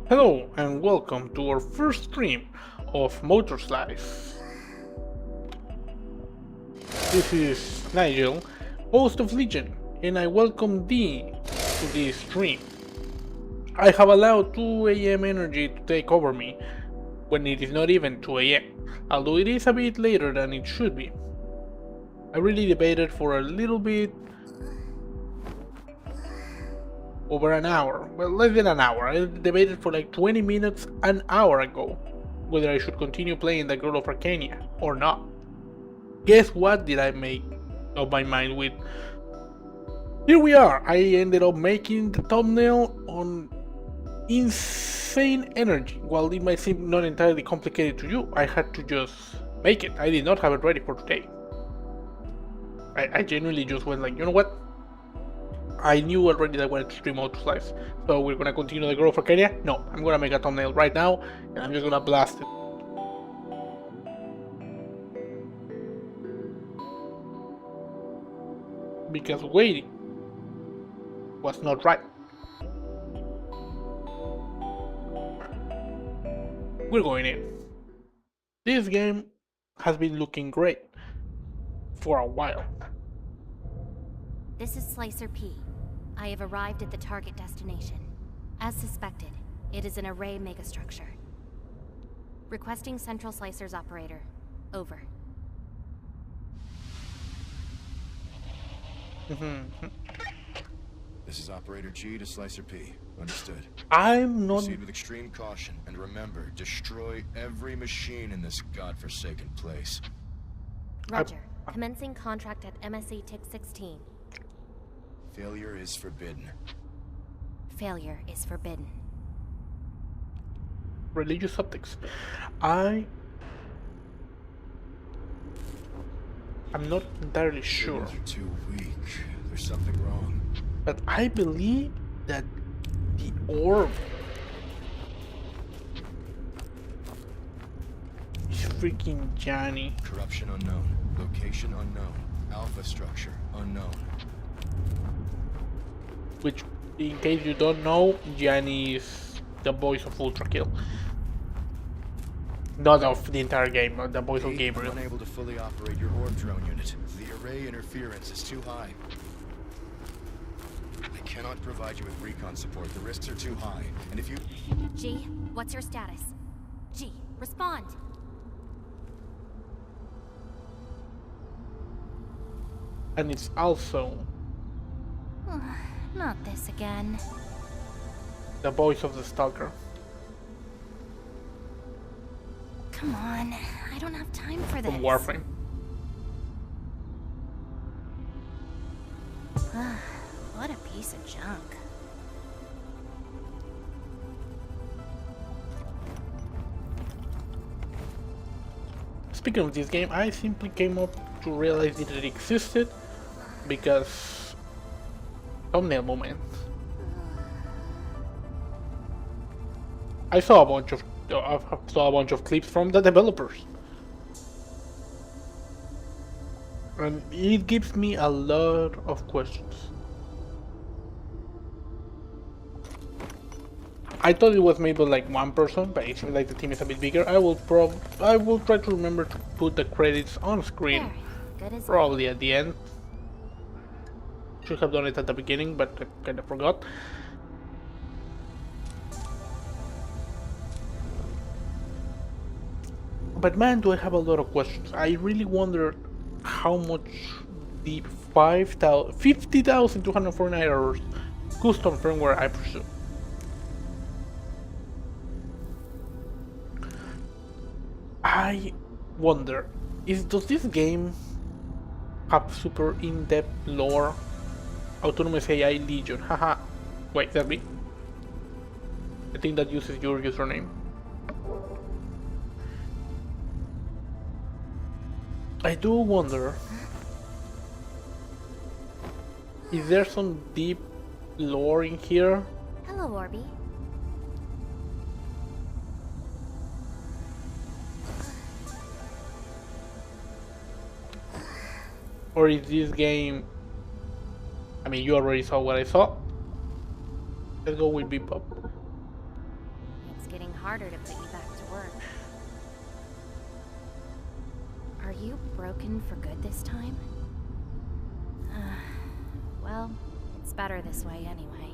Hello and welcome to our first stream of MotorSlice. This is Nigel, host of Legion, and I welcome thee to this stream. I have allowed 2 AM energy to take over me when it is not even 2 AM, although it is a bit later than it should be. I really debated for a little bit over an hour, well, less than an hour. I debated for like 20 minutes an hour ago whether I should continue playing the Girl of Arcania or not. Guess what did I make up my mind with? Here we are. I ended up making the thumbnail on insane energy. While it might seem not entirely complicated to you, I had to just make it. I did not have it ready for today. I genuinely just went like, you know what? I knew already that I wanted to stream MotorSlice, so we're gonna continue the Girl of Arcadia? No, I'm gonna make a thumbnail right now, and I'm just gonna blast it. Because waiting was not right. We're going in. This game has been looking great for a while. This is Slicer P. I have arrived at the target destination. As suspected, it is an array megastructure. Requesting Central Slicer's operator. Over. This is Operator G to Slicer P. Understood. I'm not... Proceed with extreme caution, and remember, destroy every machine in this godforsaken place. Roger. Commencing contract at MSC Tick 16. Failure is forbidden. Failure is forbidden. Religious subjects. I'm not entirely sure. You're too weak. There's something wrong. But I believe that the orb is freaking Johnny. Corruption unknown. Location unknown. Alpha structure unknown. Which, in case you don't know, Gianni is the voice of Ultra Kill. Not of the entire game, but the voice of Gabriel. Unable to fully operate your orb drone unit. The array interference is too high. I cannot provide you with recon support. The risks are too high. And if you... G, what's your status? G, respond! And it's also Not this again. the voice of the Stalker. Come on, I don't have time for this. From Warframe. What a piece of junk. Speaking of this game, I simply came up to realize that it existed because thumbnail moment. I saw a bunch of clips from the developers, and it gives me a lot of questions. I thought it was maybe like one person, but it seems like the team is a bit bigger. I will try to remember to put the credits on screen, probably at the end. Should have done it at the beginning, but I kind of forgot. But man, do I have a lot of questions. I really wonder how much the 50,249 errors custom firmware I presume. I wonder, does this game have super in-depth lore? Autonomous AI Legion, haha. Wait, that me? I think that uses your username. I do wonder, is there some deep lore in here? Hello, Orby. Or is this game... I mean, you already saw what I saw. Let's go with Bebop. harder to put you back to work. Are you broken for good this time? Well, it's better this way anyway.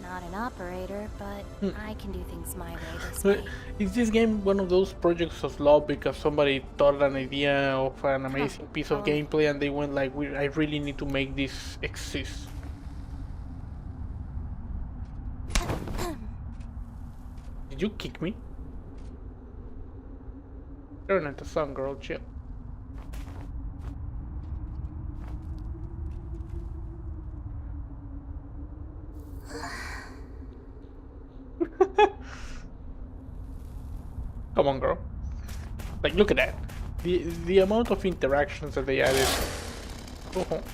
Not an operator, but I can do things my way this way. Is this game one of those projects of love because somebody thought an idea of an amazing piece of gameplay and they went like, I really need to make this exist? Did you kick me? Turn into sun, girl, chill. Come on, girl. Like, look at that. The amount of interactions that they added. Go home.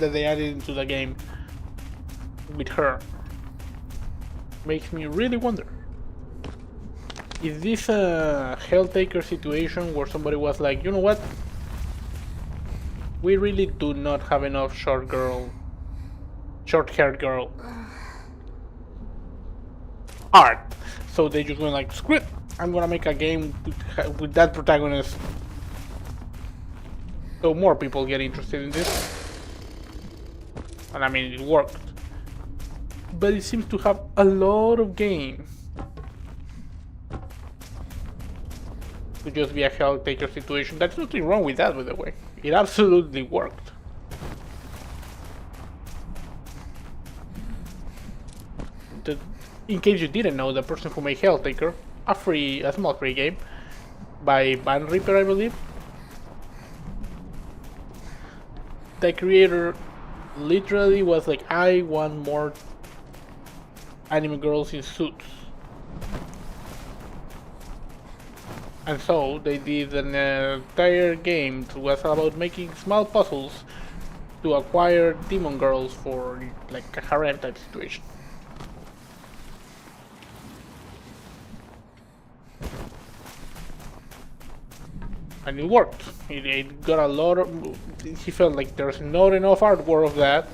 That they added into the game with her makes me really wonder. Is this a Helltaker situation where somebody was like, you know what? We really do not have enough short-haired girl art. So they just went like, screw it, I'm gonna make a game with that protagonist. So more people get interested in this. And I mean, it worked. But it seems to have a lot of games to just be a Helltaker situation. There's nothing wrong with that, by the way. It absolutely worked. In case you didn't know, the person who made Helltaker, a small free game by Van Reaper, I believe. The creator literally was like, I want more anime girls in suits. And so they did an entire game that was about making small puzzles to acquire demon girls for like a harem type situation. And it worked. It got a lot of... He felt like there's not enough artwork of that.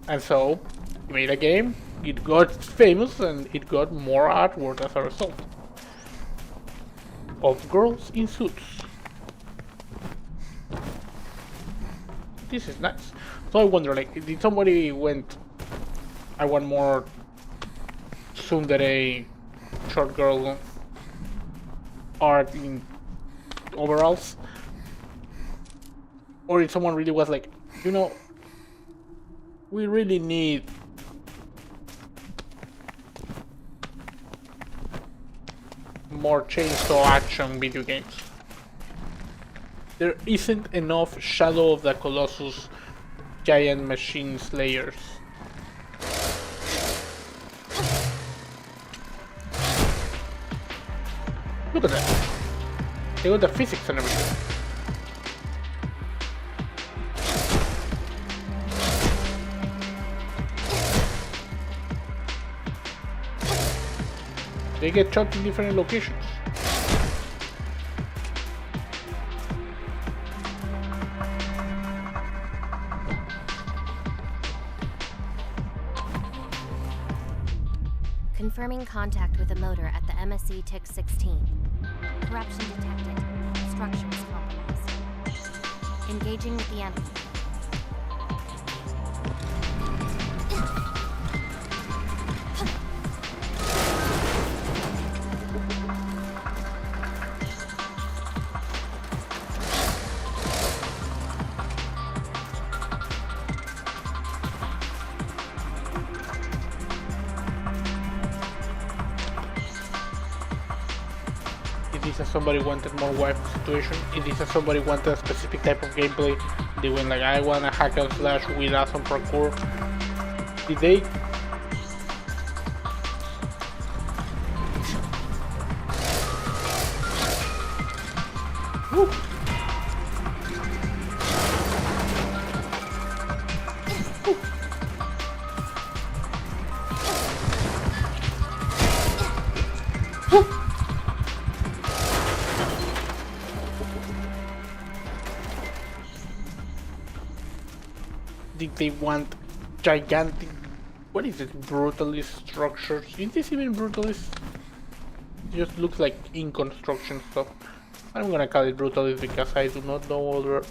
And so he made a game, it got famous, and it got more artwork as a result. Of girls in suits. This is nice. So I wonder, like, did somebody went, I want more tsundere short girl art in overalls? Or if someone really was like, you know, we really need more chainsaw action video games. There isn't enough Shadow of the Colossus giant machine slayers. Look at that. They got the physics and everything. They get shot in different locations. Confirming contact with a motor at the MSC TIC 16. Corruption detected. Structures compromised. Engaging with the enemy. Is this somebody wanted more wife situation? Is this somebody wanted a specific type of gameplay? They went like, I want a hack and slash with awesome parkour. Did they? Woo. think they want gigantic... What is it? Brutalist structures? Is this even brutalist? It just looks like in construction stuff. I'm gonna call it brutalist because I do not know other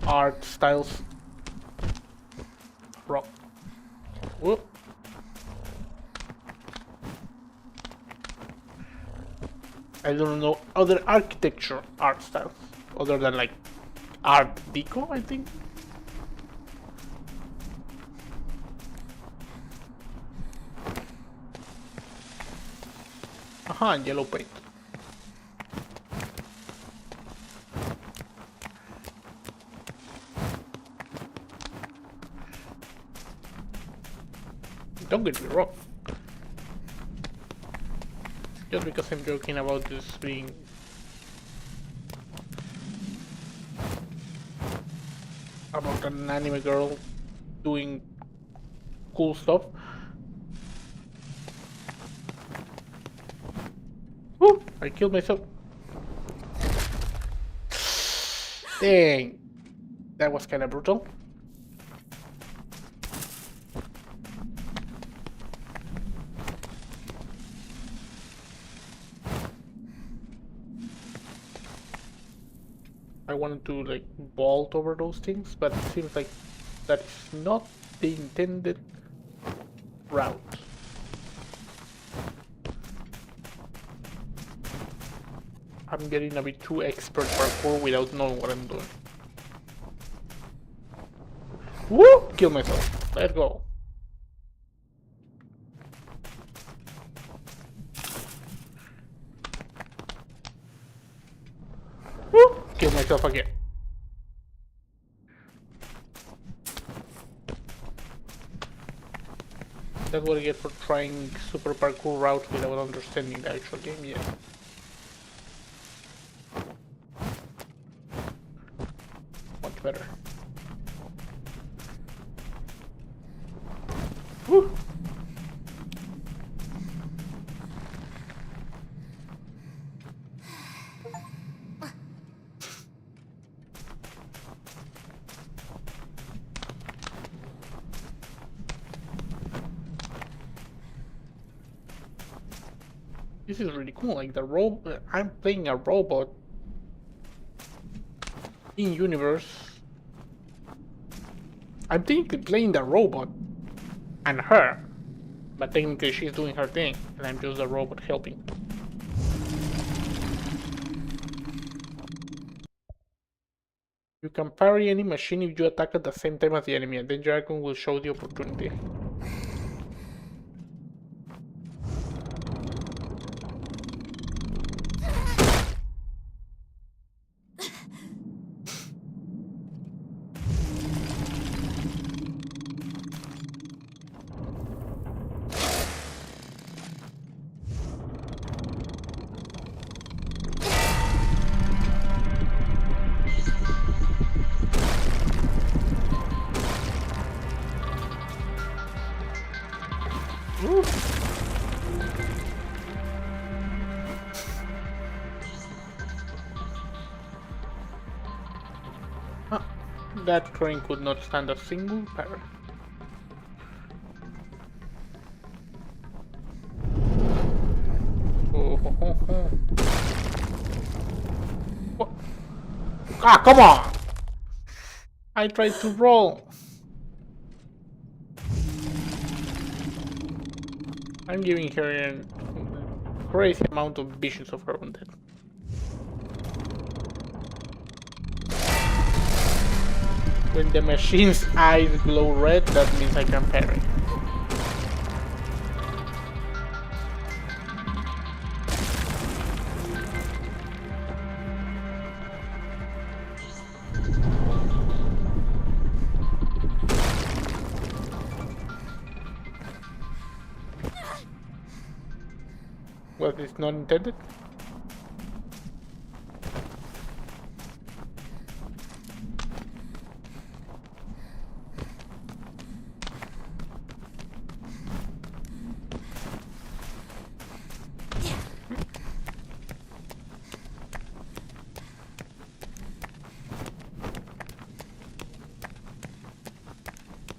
art styles. Wrong. Whoop. I don't know other architecture art styles other than like Art Deco, I think. Aha, yellow paint. Don't get me wrong. Just because I'm joking about this being about an anime girl doing cool stuff. Woo! I killed myself. Dang. That was kind of brutal. I wanted to like vault over those things, but it seems like that is not the intended route. I'm getting a bit too expert parkour without knowing what I'm doing. Woo! Kill myself. Let's go. Woo! Kill myself again. That's what I get for trying super parkour routes without understanding the actual game yet. Much better. Woo! This is really cool, like the robot, I'm playing a robot in universe. I'm technically playing the robot and her, but technically she's doing her thing and I'm just the robot helping. You can parry any machine if you attack at the same time as the enemy, and then your icon will show the opportunity. Ooh. Huh. That crane could not stand a single parry. Oh, ho, ho, ho. What? Ah, come on! I tried to roll. I'm giving her a crazy amount of visions of her undead. When the machine's eyes glow red, that means I can parry. Was this not intended?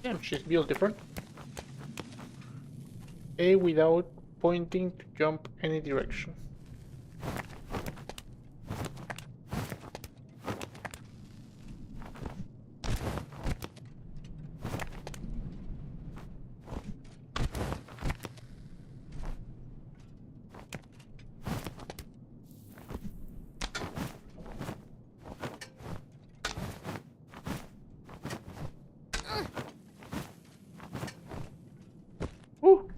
Damn, she's built different. A without pointing to jump any direction. Woo!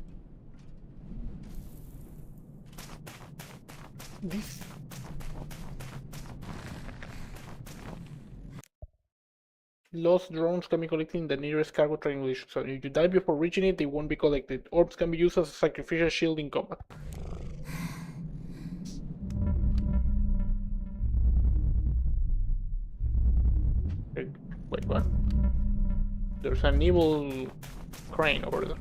This lost drones can be collected in the nearest cargo triangulation zone. If you die before reaching it, they won't be collected. Orbs can be used as a sacrificial shield in combat. Wait, what? There's an evil crane over there.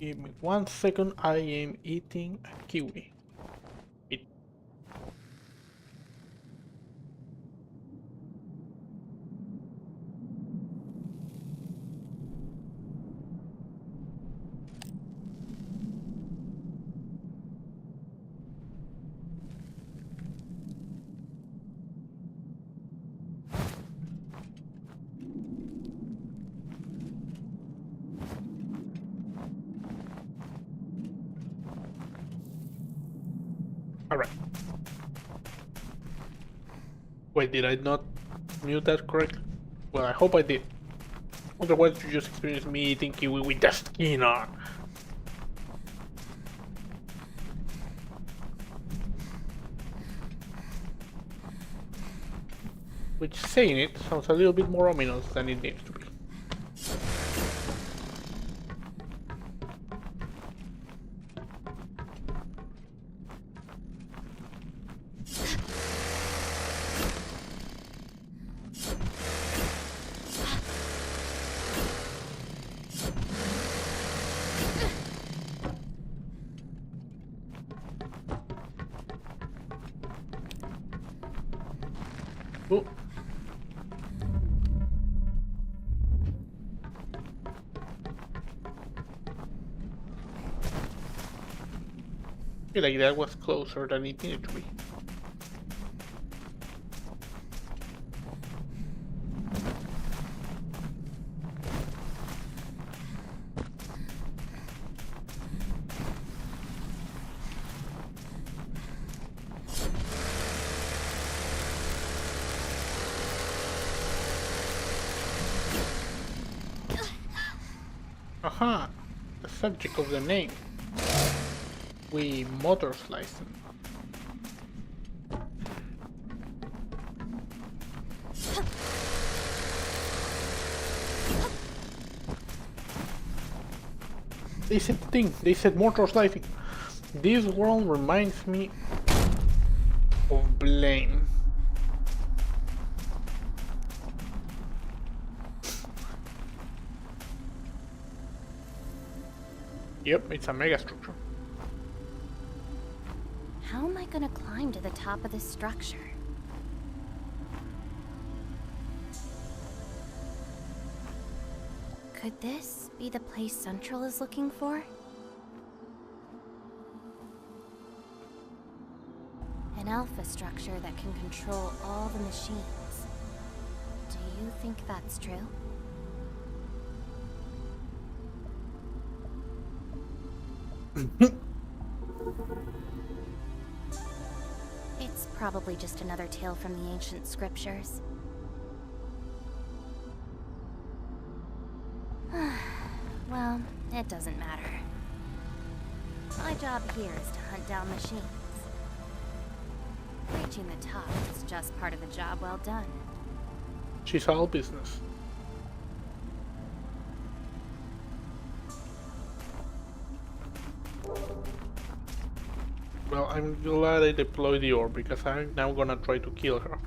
Give me 1 second, I am eating a kiwi. Alright. Wait, did I not mute that correctly? Well, I hope I did. Otherwise, you just experienced me eating kiwi with the skin on. Which, saying it, sounds a little bit more ominous than it needs to be. Oh. I feel like that was closer than it needed to be. Aha! The subject of the name. We MotorSlice them. They said the thing, they said MotorSlicing. This world reminds me of Blame. Yep, it's a mega structure. How am I gonna climb to the top of this structure? Could this be the place Central is looking for? An alpha structure that can control all the machines. Do you think that's true? It's probably just another tale from the ancient scriptures. Well, it doesn't matter. My job here is to hunt down machines. Reaching the top is just part of the job well done. She's all business. Well, I'm glad I deployed the orb because I'm now gonna try to kill her.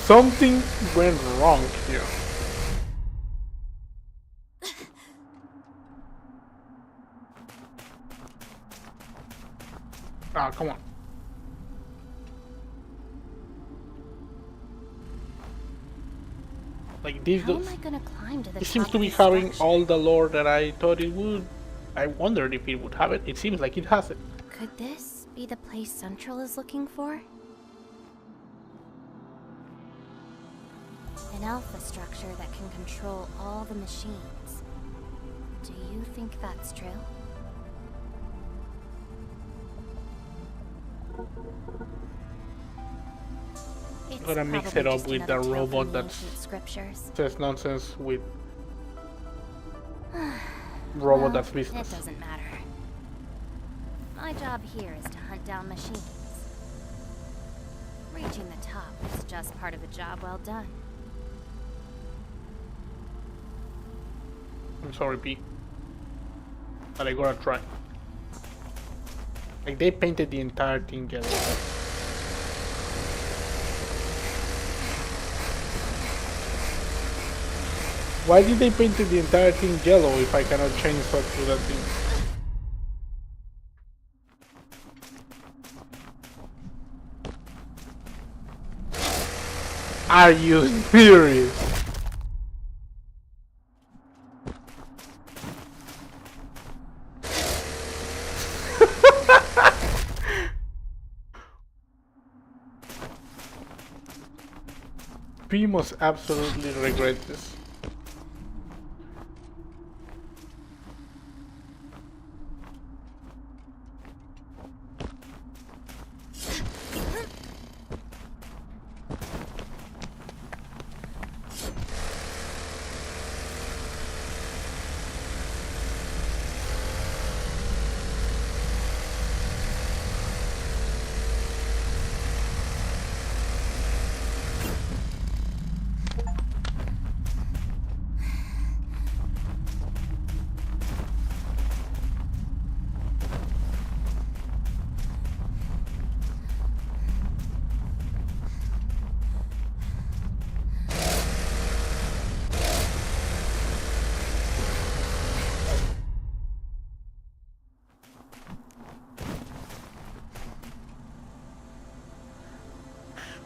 Something went wrong here. Ah, come on. Like this How am does. I gonna climb to the It top seems to of be this having structure? all the lore that I thought it would. I wondered if it would have it. It seems like it has it. Could this be the place Central is looking for? An alpha structure that can control all the machines. Do you think that's true? It's Gonna mix probably it up just with the another tale from robot the that ancient scriptures. says nonsense with robot Well, that's it business. doesn't matter. My job here is to hunt down machines. Reaching the top is just part of a job well done. I'm sorry, P. But I gotta try. Like they painted the entire thing yellow. Why did they paint the entire thing yellow if I cannot change stuff to that thing? Are you serious? P must absolutely regret this.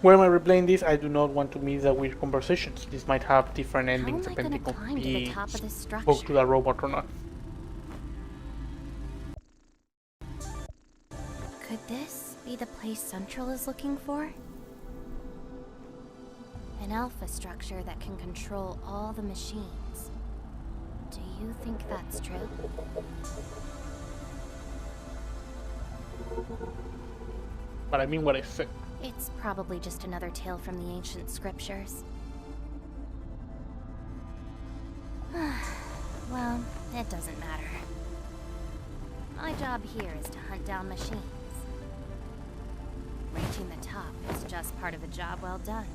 Why am I replaying this? I do not want to miss the weird conversations. This might have different endings How am I gonna depending on climb to the if top of this spoke structure? to the robot or not. Could this be the place Central is looking for? An alpha structure that can control all the machines. Do you think that's true? But I mean what I said. It's probably just another tale from the ancient scriptures. Well, it doesn't matter. My job here is to hunt down machines. Reaching the top is just part of a job well done.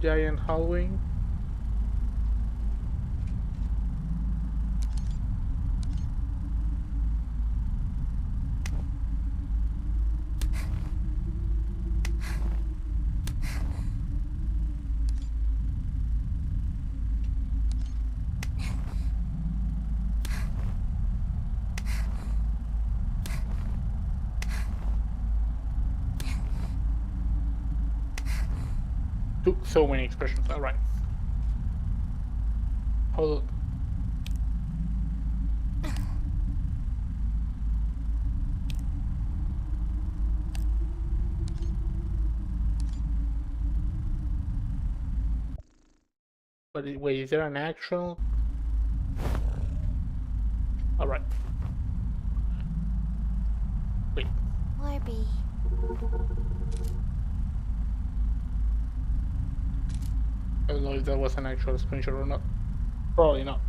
Giant hallway. Took so many expressions. Alright. Hold on. But wait, is there an actual? Alright. Wait. Floor B. don't know if that was an actual screenshot or not. Probably not.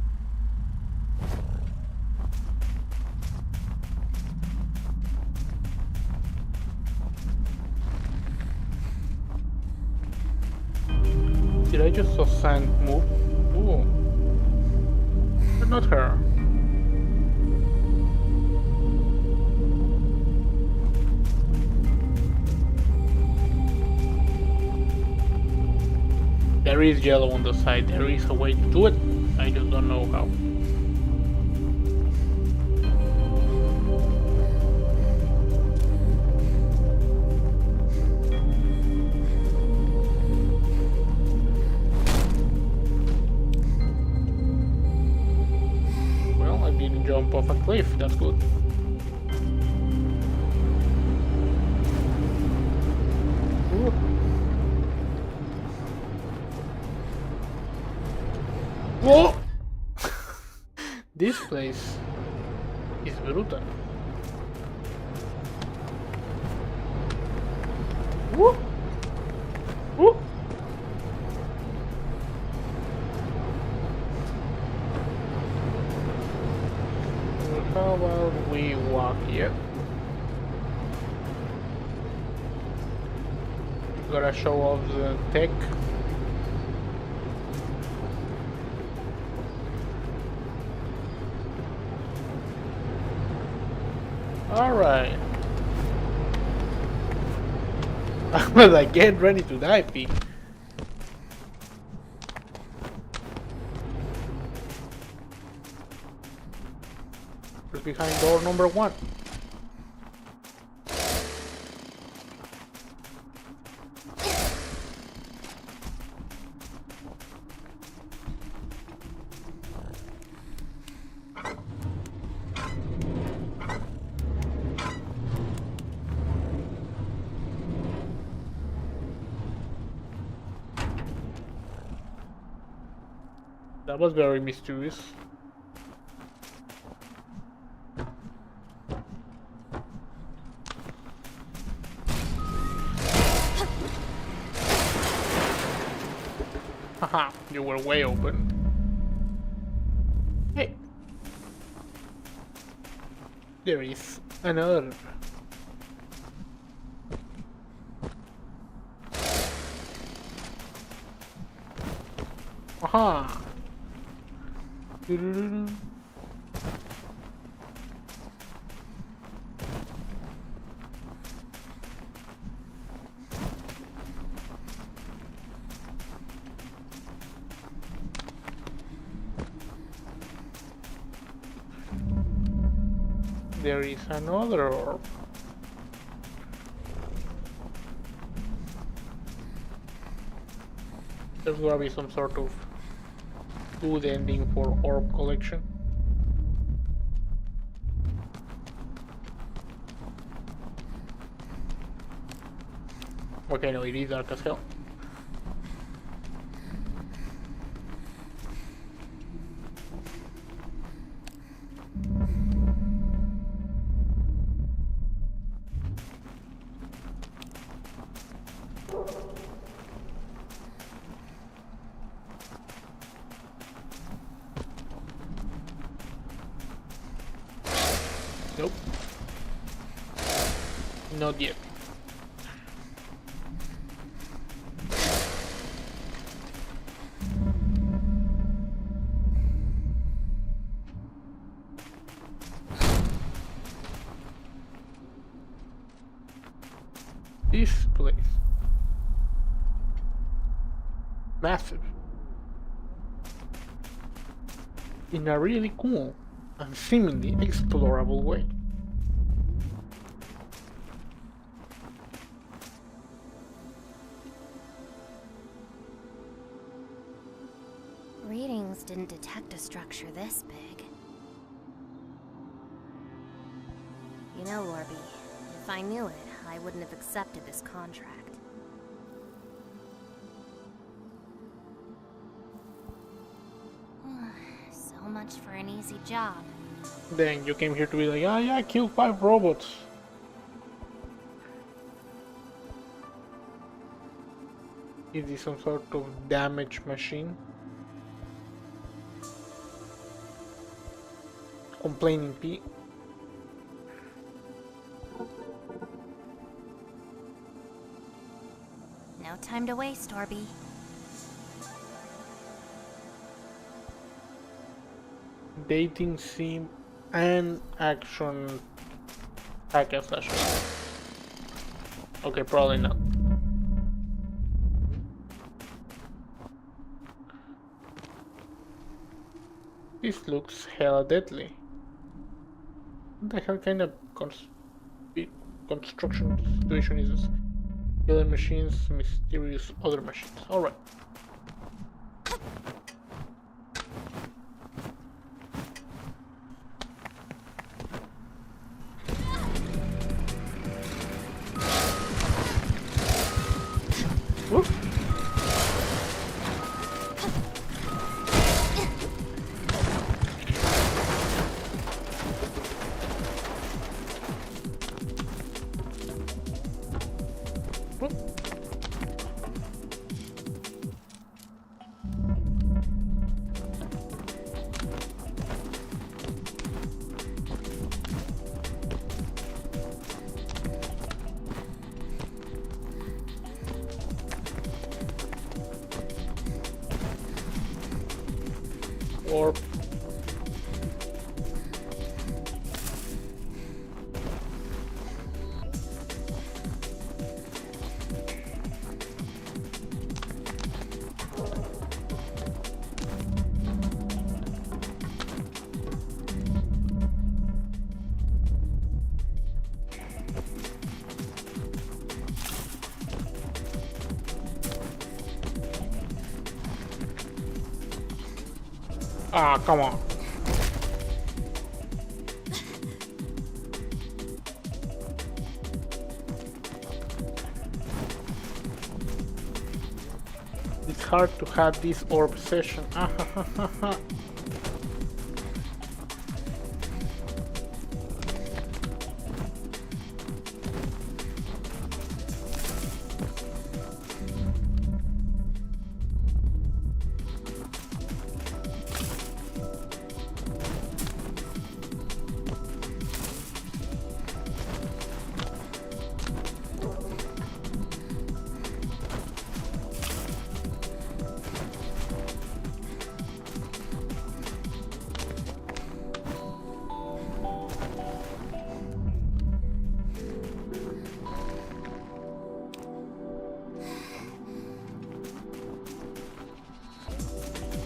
Did I just saw sand move? Ooh. But not her. There is yellow on the side. There is a way to do it. I just don't know how. Well, I didn't jump off a cliff. That's good. Ooh. Whoa! This place is brutal. Woo! Woo! How about we walk here? Gotta show off the tech. Alright. I was like, get ready to die, P. Who's behind door number 1? That was very mysterious. Haha, you were way open. Hey. There is another. Aha. There is another orb. There's gonna be some sort of good ending for orb collection. Okay, no, it is dark as hell. Nope. Not yet. This place. Massive. In a really cool and seemingly explorable way. Readings didn't detect a structure this big. You know, Lorby, if I knew it, I wouldn't have accepted this contract. So much for an easy job. Then you came here to be like, ah, yeah, I killed 5 robots. Is this some sort of damage machine? Complaining P. No time to waste, Orby. Dating sim and action hack and slash. Okay, probably not. This looks hella deadly. What the hell kind of construction situation is this? Killer machines, mysterious other machines. Alright. Whoop. Whoop. Or come on. It's hard to have this orb session.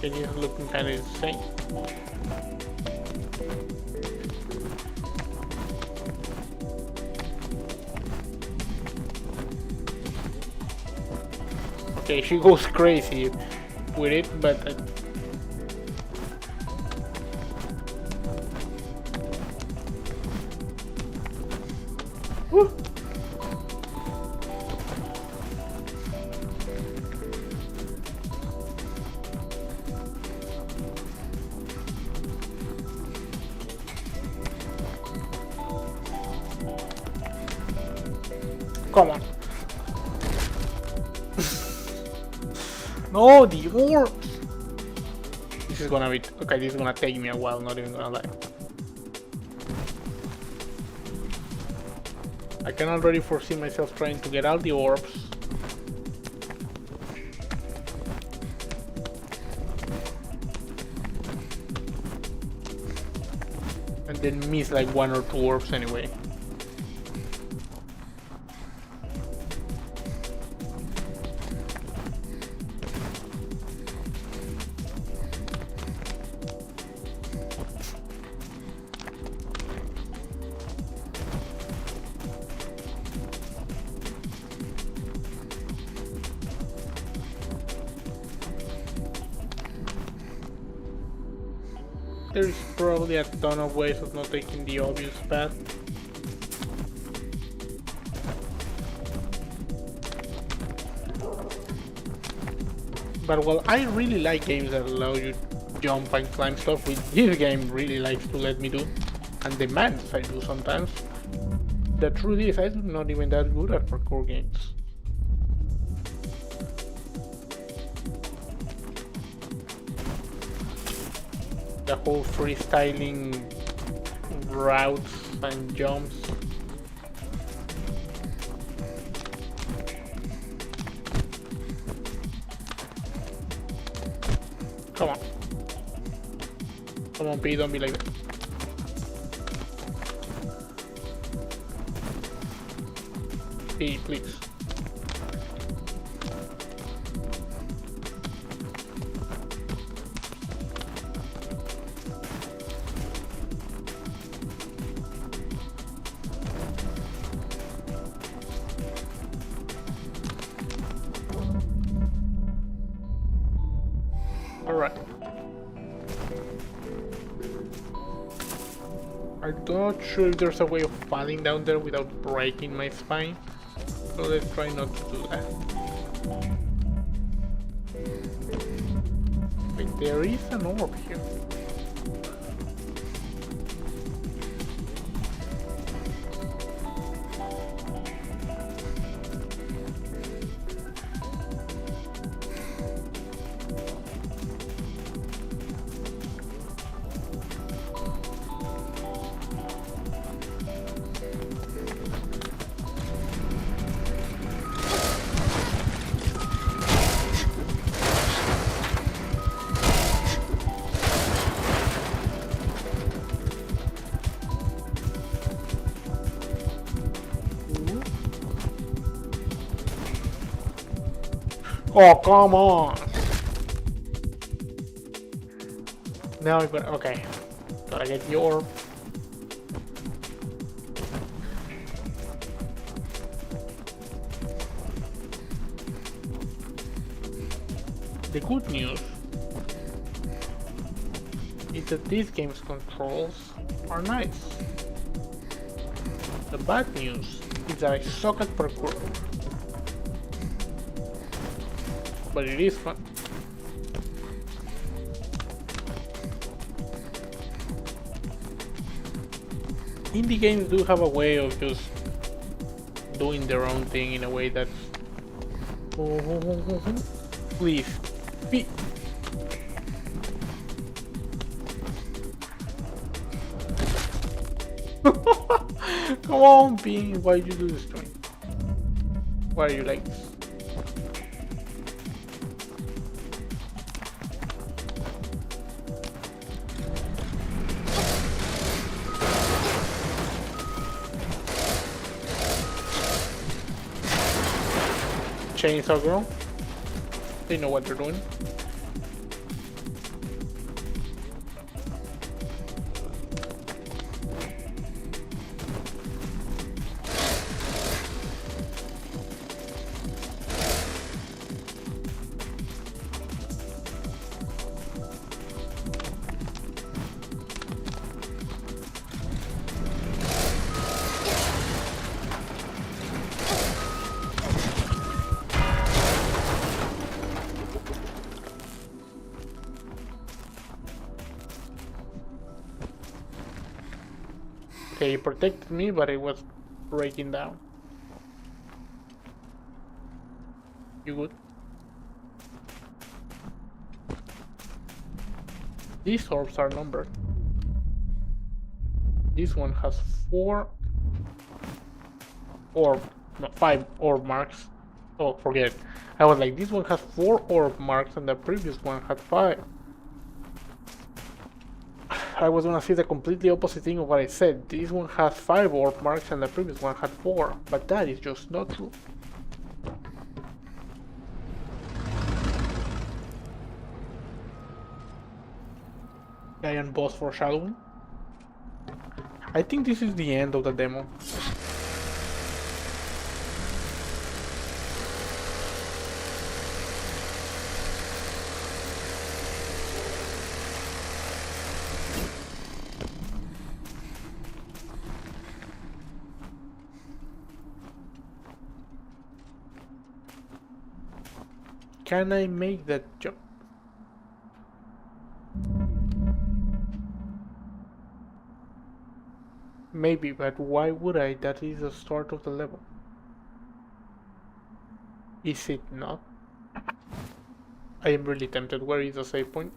It is looking kind of insane. Okay, she goes crazy with it, but woo. Come on. No, the orbs! This is gonna be... Okay, this is gonna take me a while, not even gonna lie. I can already foresee myself trying to get all the orbs. And then miss like 1 or 2 orbs anyway. There is probably a ton of ways of not taking the obvious path. But well, I really like games that allow you to jump and climb stuff, which this game really likes to let me do, and demands I do sometimes. The truth is, I'm not even that good at parkour games. the whole freestyling routes and jumps. Come on. Come on, P, don't be like that. P, please. Alright. I'm not sure if there's a way of falling down there without breaking my spine. So let's try not to do that. Wait, there is an orb here. Oh, come on! Now I'm gonna... okay. Gotta get the orb. The good news is that this game's controls are nice. The bad news is that I suck at parkour. But it is fun. Indie games do have a way of just doing their own thing in a way that's... please. Come on, Bean, why did you do this to me? Why are you like this? Chainsaw Girl. They know what they're doing. Okay, he protected me, but it was breaking down. You good? These orbs are numbered. This one has 4 orb, no, 5 orb marks. Oh, forget it. I was like, this one has 4 orb marks and the previous one had 5. I was gonna say the completely opposite thing of what I said. This one has 5 orb marks and the previous one had 4, but that is just not true. Giant boss foreshadowing. I think this is the end of the demo. Can I make that jump? Maybe, but why would I? That is the start of the level. Is it not? I am really tempted. Where is the save point?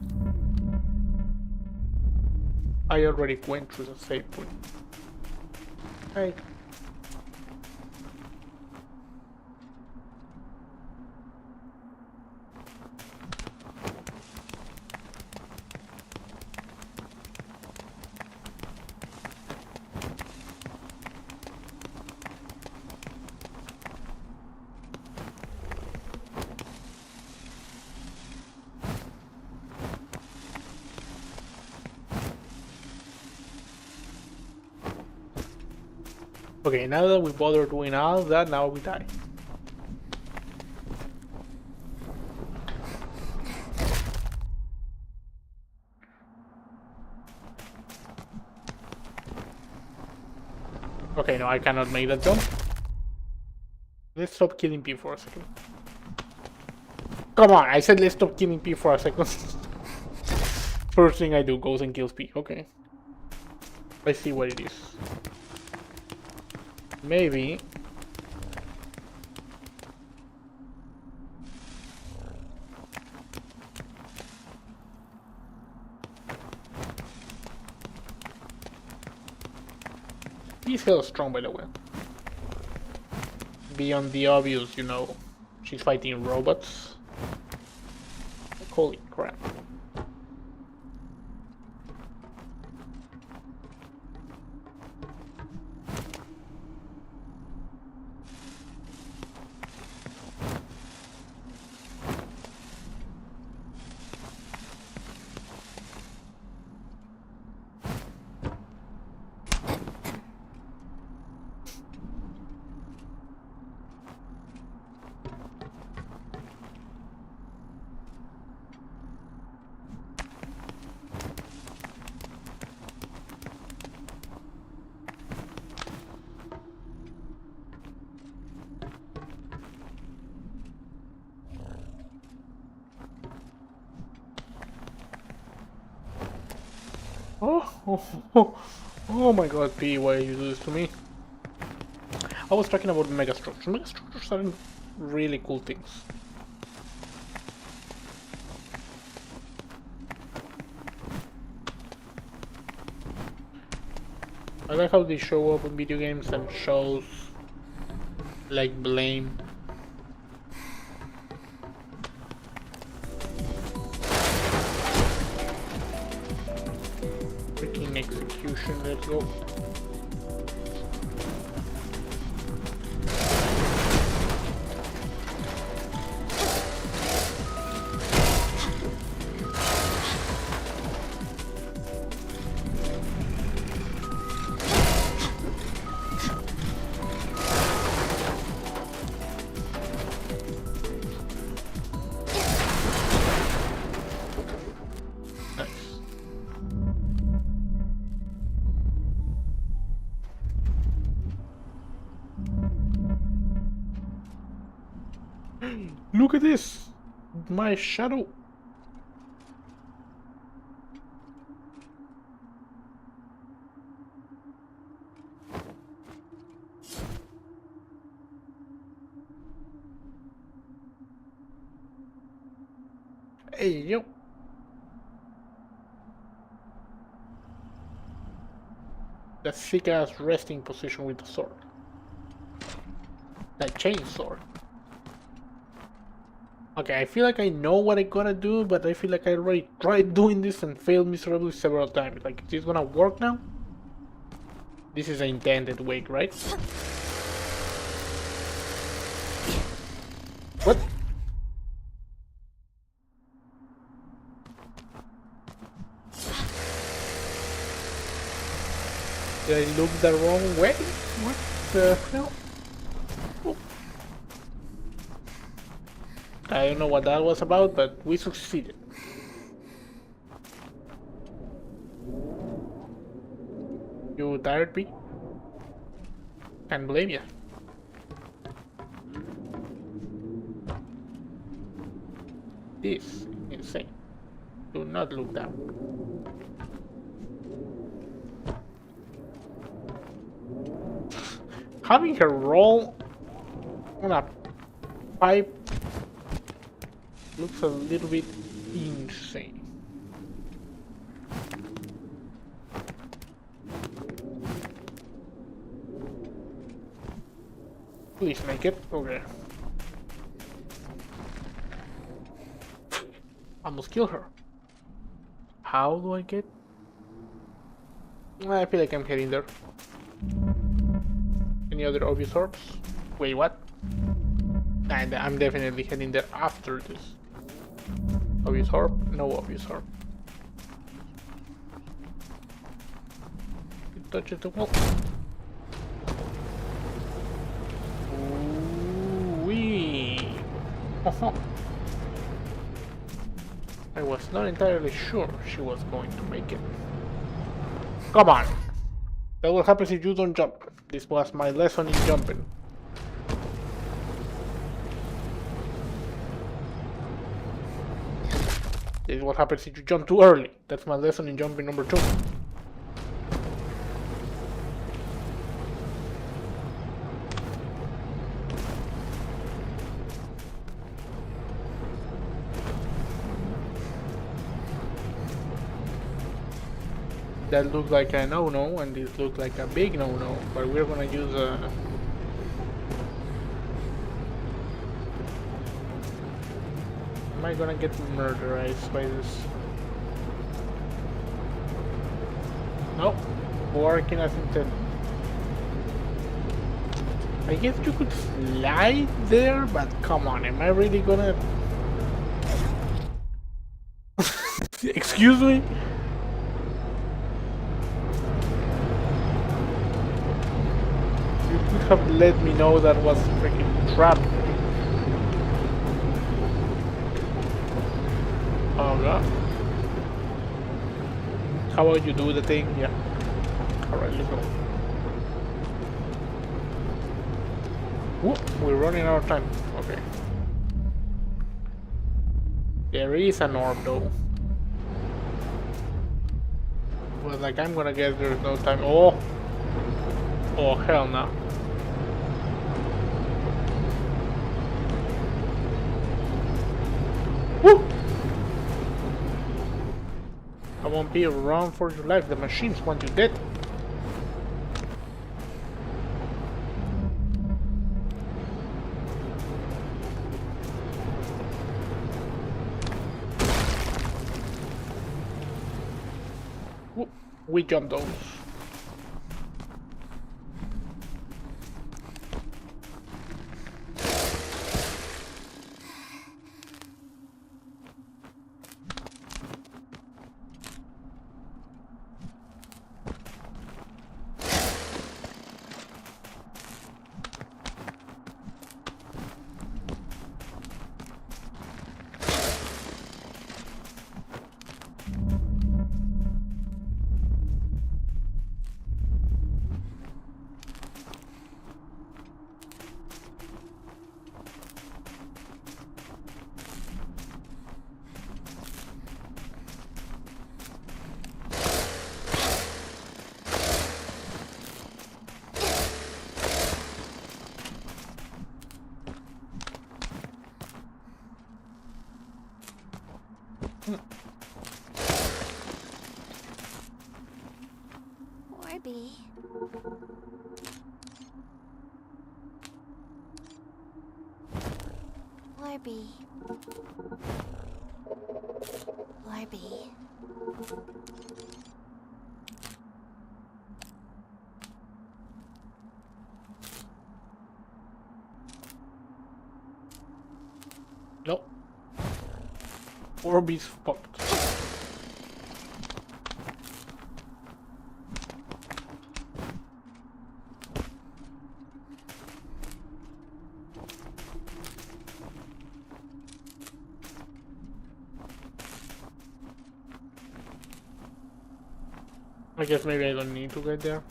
I already went through the save point. Hey. Okay, now that we bother doing all that, now we die. Okay, no, I cannot make that jump. Let's stop killing P for a second. Come on, I said let's stop killing P for a second. First thing I do goes and kills P. Okay. Let's see what it is. Maybe. He's hella strong, by the way. Beyond the obvious, you know, she's fighting robots. Holy crap. Oh my god, P, why you do this to me? I was talking about megastructures. Megastructures are really cool things. I like how they show up in video games and shows like Blame. Freaking execution, let's go. Look at this! My shadow! Hey, yo! That sick ass resting position with the sword. That chainsaw. Okay, I feel like I know what I gotta do, but I feel like I already tried doing this and failed miserably several times. Like, is this gonna work now? This is the intended way, right? What? Did I look the wrong way? What the hell? Oh. I don't know what that was about, but we succeeded. You tired, P? Can't blame ya. This is insane. Do not look down. Having her roll on a pipe looks a little bit insane. Please make it. Okay. I must kill her. How do I get? I feel like I'm heading there. Any other obvious orbs? Wait, what? And I'm definitely heading there after this. Obvious orb? No obvious orb. It touches the wall. Ooh-wee. I was not entirely sure she was going to make it. Come on! That will happen if you don't jump. This was my lesson in jumping. This is what happens if you jump too early. That's my lesson in jumping number 2. That looks like a no-no, and this looks like a big no-no, but we're gonna use a... Am I gonna get murderized by this? Nope. Working as intended. I guess you could slide there, but come on, am I really gonna... Excuse me? You could have let me know that was freaking trapped. Oh god. How about you do the thing? Yeah. Alright, let's go. Whoop, we're running out of time. Okay. There is an orb though. But like I'm gonna guess there's no time. Oh! Oh hell no. Woo! I won't be around for your life. The machines want you dead. Woo! We jump those. Orby. Orby. Orby. Nope. Orby's fucked. I guess maybe I don't need to get there.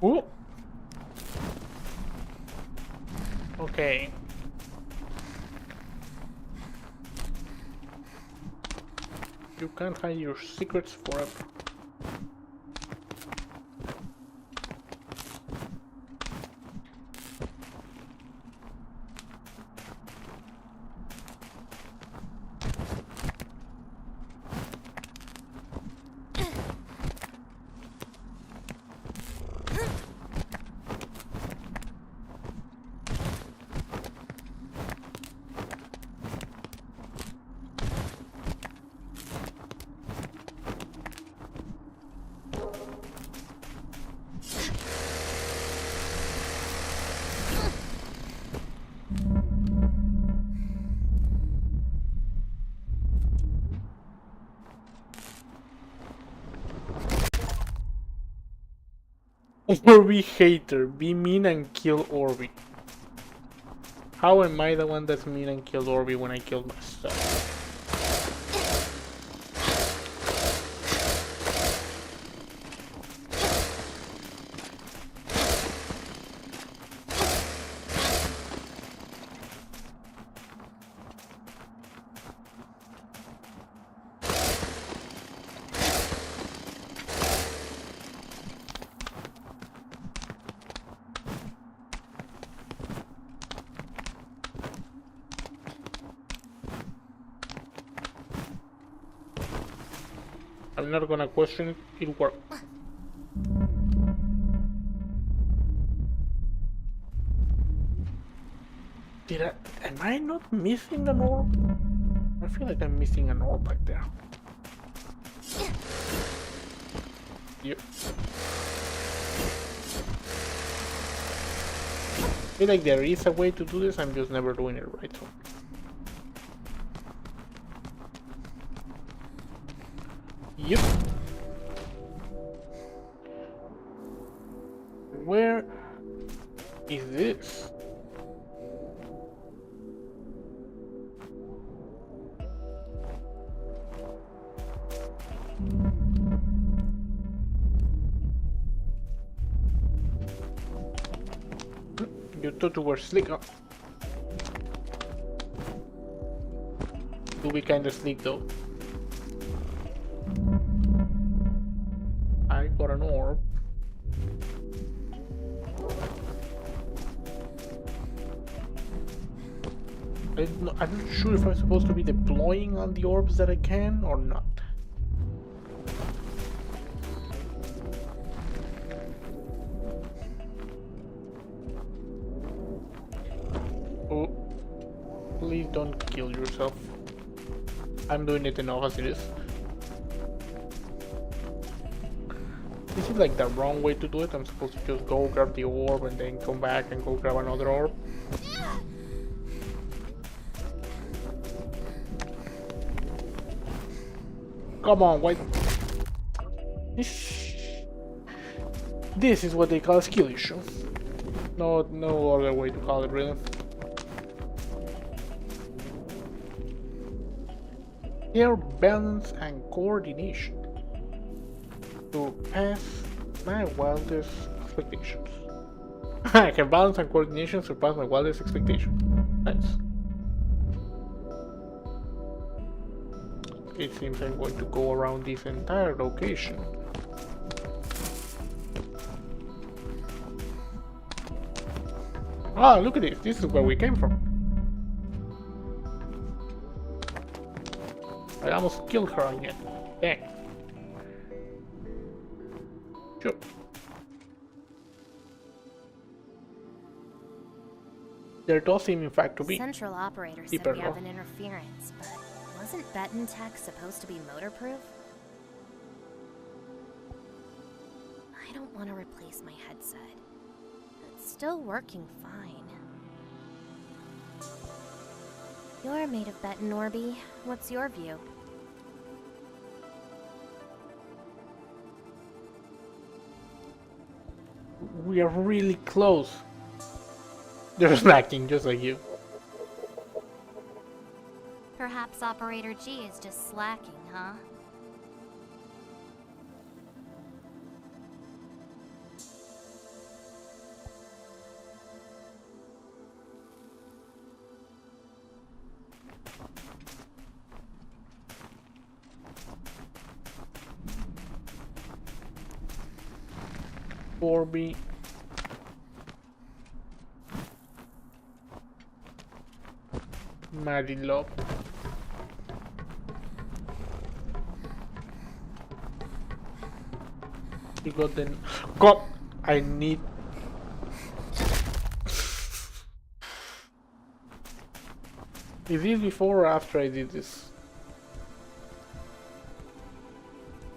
Ooh. Okay. You can't hide your secrets forever. Orby hater, be mean and kill Orby. How am I the one that's mean and killed Orby when I killed myself? I'm not gonna question it, it worked. Am I not missing an orb? I feel like I'm missing an orb back there. Yep. I feel like there is a way to do this, I'm just never doing it right. So. Yep. Where is this? You thought you were slick, huh? To be kinda slick though. I got an orb. I'm not sure if I'm supposed to be deploying on the orbs that I can or not. Oh, please don't kill yourself. I'm doing it enough as it is. This is like the wrong way to do it. I'm supposed to just go grab the orb and then come back and go grab another orb. Come on, wait. This is what they call a skill issue. No other way to call it, really. Air balance and coordination. Surpass my wildest expectations. I can balance and coordination surpass my wildest expectations. Nice. It seems I'm going to go around this entire location. Ah, look at this. This is where we came from. I almost killed her again. Dang. Sure. There does seem in fact to be. Central operator said we have an interference, but wasn't Benton Tech supposed to be motorproof? I don't want to replace my headset. It's still working fine. You're made of Benton, Orby. What's your view? We are really close. They're slacking just like you. Perhaps Operator G is just slacking, huh? Orby. Marilop. You got the... God! I need... Is this before or after I did this?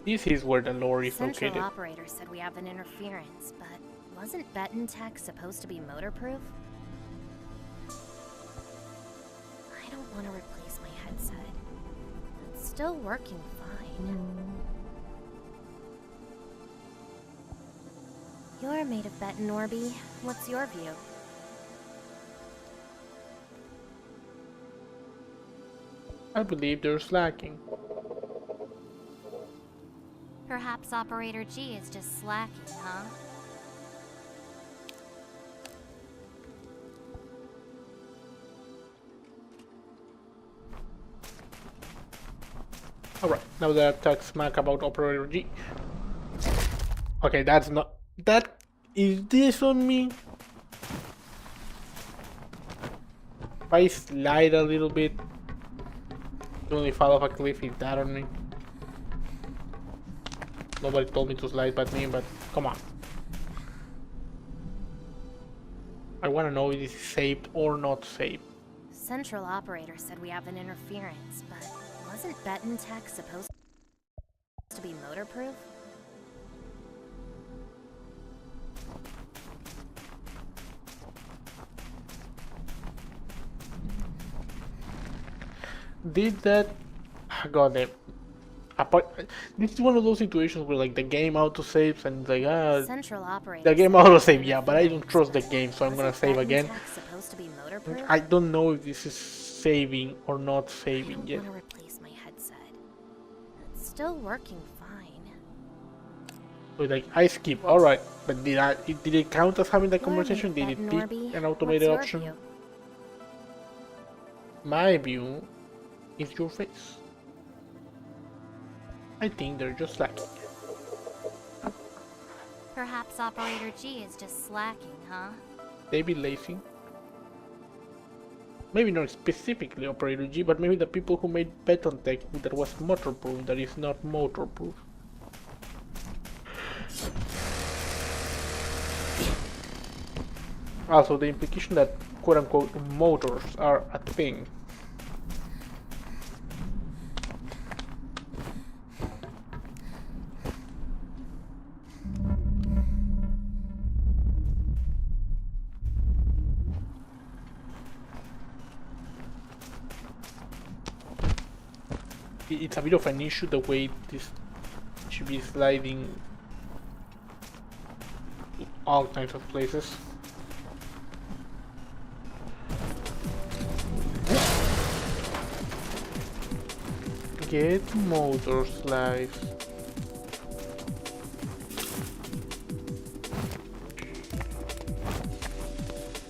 This is where the lore is located. Central operator said we have an interference, but wasn't Benton Tech supposed to be motorproof? I don't want to replace my headset. It's still working fine. You're made of Beton, Orby. What's your view? I believe they're slacking. Perhaps Operator G is just slacking, huh? Alright, now that I talk smack about Operator G. Okay, that's not... That... Is this on me? If I slide a little bit, only fall off a cliff, is that on me? Nobody told me to slide but me, but come on. I wanna know if this is saved or not saved. Central Operator said we have an interference, but wasn't Beton Tech supposed to be motorproof? Did that... Goddamn. This is one of those situations where like the game auto-saves and it's like, Central Operator the game said auto-save, yeah, but I don't trust the game, so I'm gonna wasn't save Beton again. Tech supposed to be motorproof? I don't know if this is saving or not I saving don't yet. want to replace my headset. It's still working fine. So like, I skip, alright, but did it count as having the You're conversation? made Did it Beton, pick Orby. an What's automated your option? view? My view is your face. I think they're just slacking. Perhaps Operator G is just slacking, huh? They be lazy. Maybe not specifically Operator G, but maybe the people who made Beton Tech that was motorproof, that is not motorproof. Also, the implication that quote-unquote motors are a thing. It's a bit of an issue the way this should be sliding to all kinds of places. Get MotorSlice.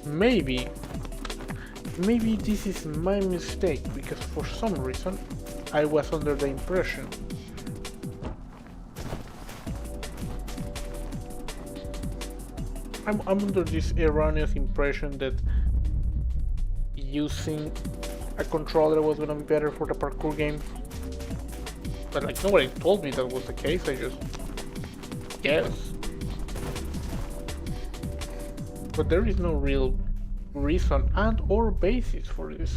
Maybe this is my mistake, because for some reason I was under the impression I'm under this erroneous impression that using a controller was gonna be better for the parkour game. But like nobody told me that was the case, I just guess. But there is no real reason and or basis for this.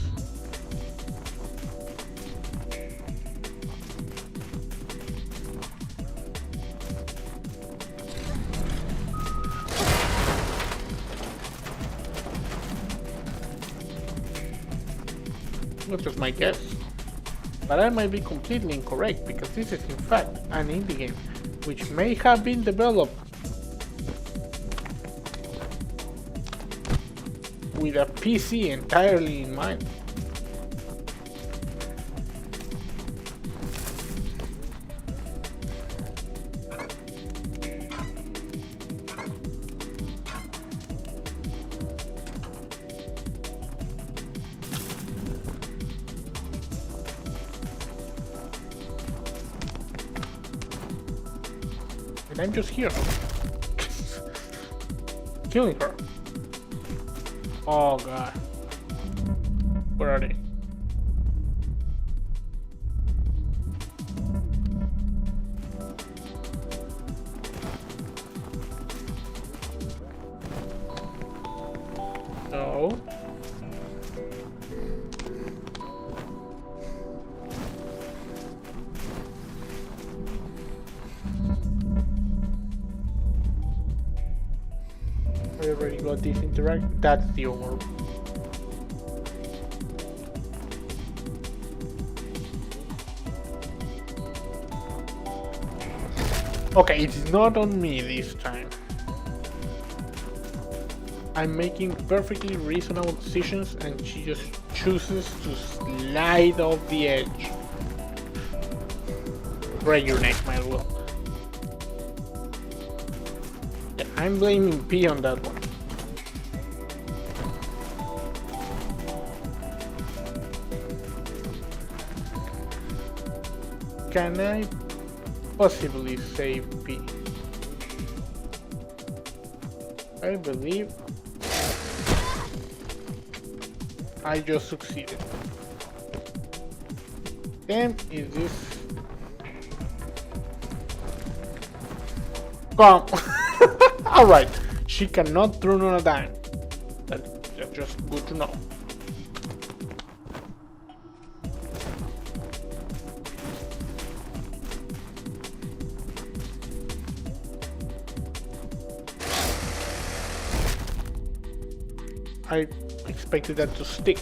That's just my guess. But I might be completely incorrect, because this is in fact an indie game which may have been developed with a PC entirely in mind. And I'm just here killing her. Oh god. Where are they? No. I already got this interact. That's the orb. Okay, it's not on me this time. I'm making perfectly reasonable decisions and she just chooses to slide off the edge. Break your neck, my will. Yeah, I'm blaming P on that one. Can I possibly save P? I believe I just succeeded. Damn, is this... Come! Alright, she cannot turn on a dime. That's just good to know. I expected that to stick.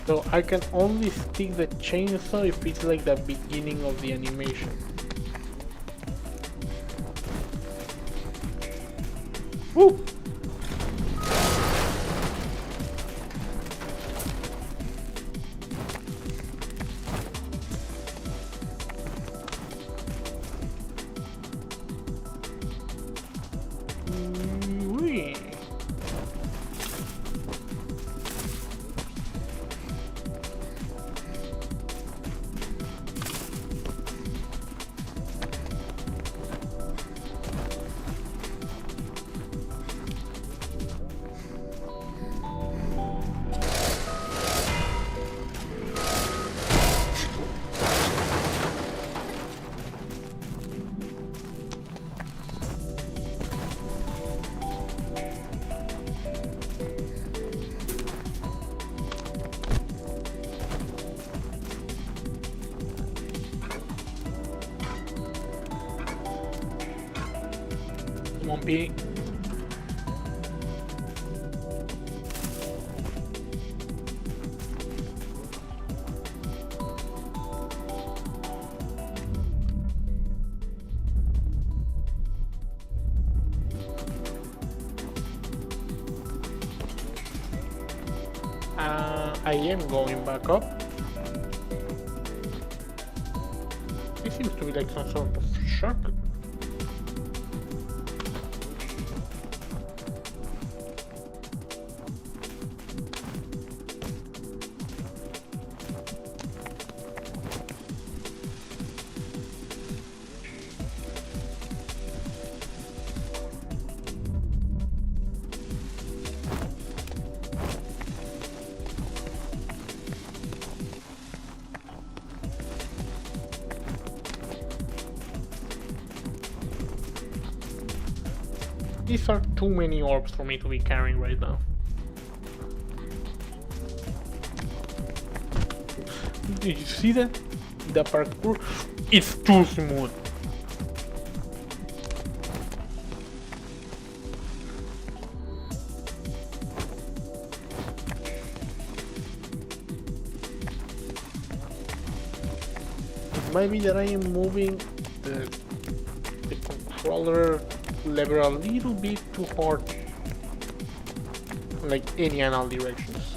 So I can only stick the chainsaw if it's like the beginning of the animation. Woo! Wee. Come on, P. I am going back up. It seems to be like some sort of shortcut. These are too many orbs for me to be carrying right now. Did you see that? The parkour is too smooth. It might be that I am moving the controller lever a little bit too hard, like any and all directions.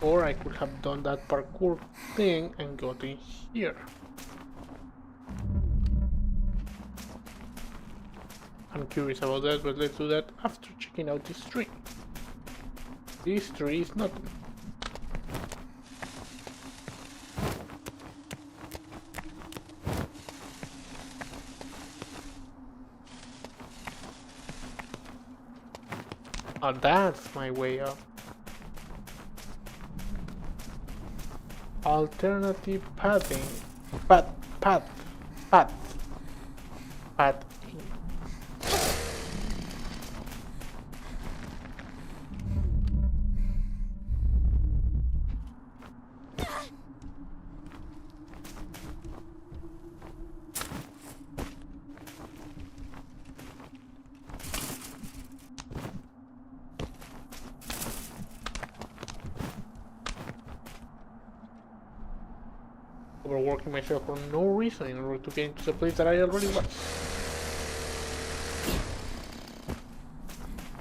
Or I could have done that parkour thing and got in here. I'm curious about that, but let's do that after checking out this tree. This tree is nothing. Oh, that's my way up. Alternative pathing. Path. Overworking myself for no reason in order to get into the place that I already was.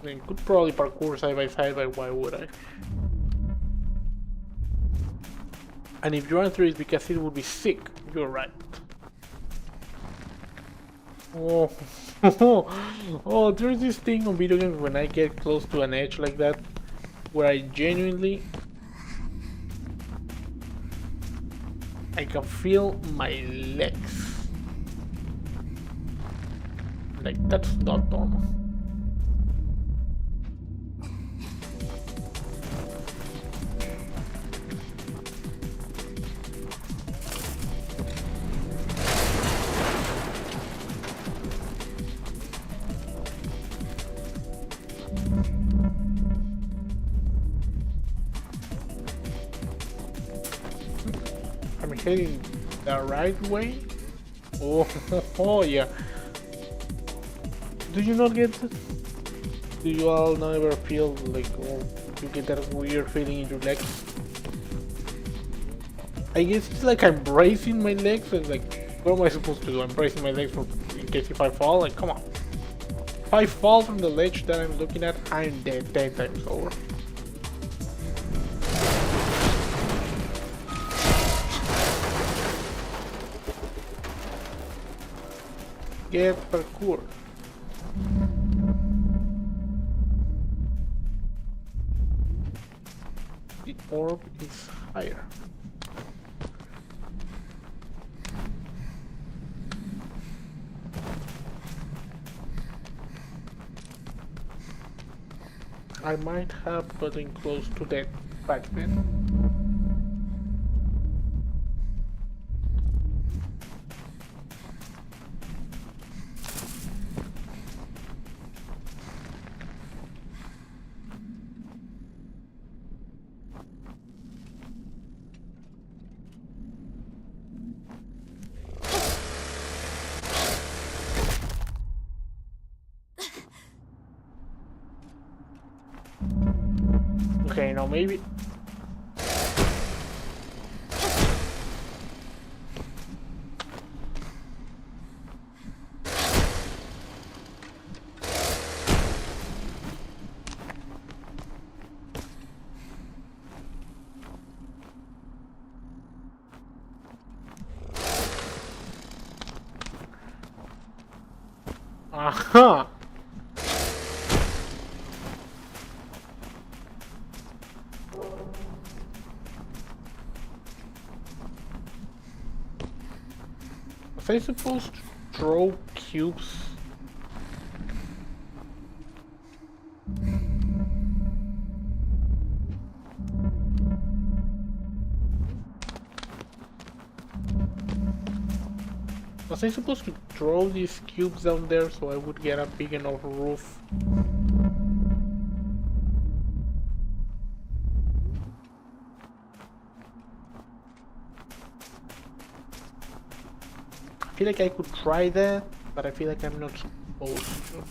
I mean, could probably parkour side by side, but why would I? And if your answer is because it would be sick, you're right. Oh, oh, there's this thing on video games when I get close to an edge like that, where I genuinely I can feel my legs. Like, that's not normal. I'm heading the right way. Oh, oh yeah. Do you not get it? Do you all never feel like, oh, you get that weird feeling in your legs? I guess it's like I'm bracing my legs. And like, what am I supposed to do? I'm bracing my legs for in case if I fall. Like, come on. If I fall from the ledge that I'm looking at, I'm dead 10 times over. Get parkour. The orb is higher. I might have gotten close to that back then. Okay, now maybe. Aha! Was I supposed to throw cubes? Was I supposed to throw these cubes down there so I would get a big enough roof? I feel like I could try that, but I feel like I'm not supposed to.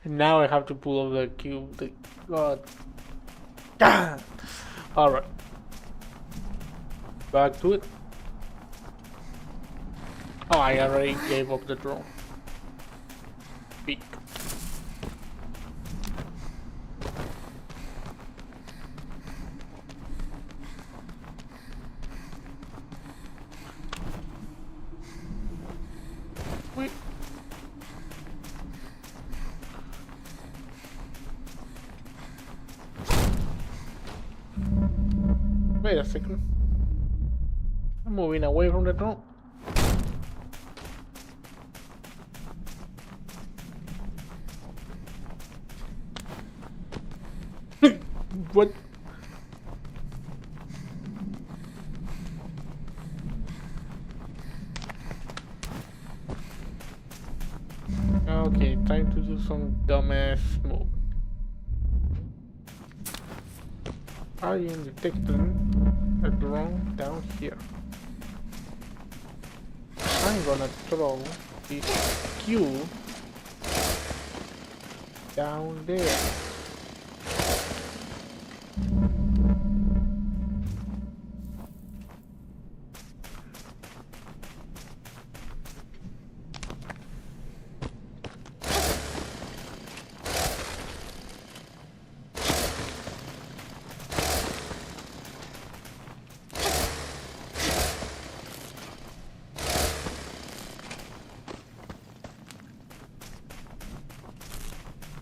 And now I have to pull off the cube. God. Ah! Alright. Back to it. Oh, I already gave up the drone. Peek. Wait a second. I'm moving away from the drone. What? Okay, time to do some dumbass move. I am detecting a drone down here. I'm gonna throw this cube down there.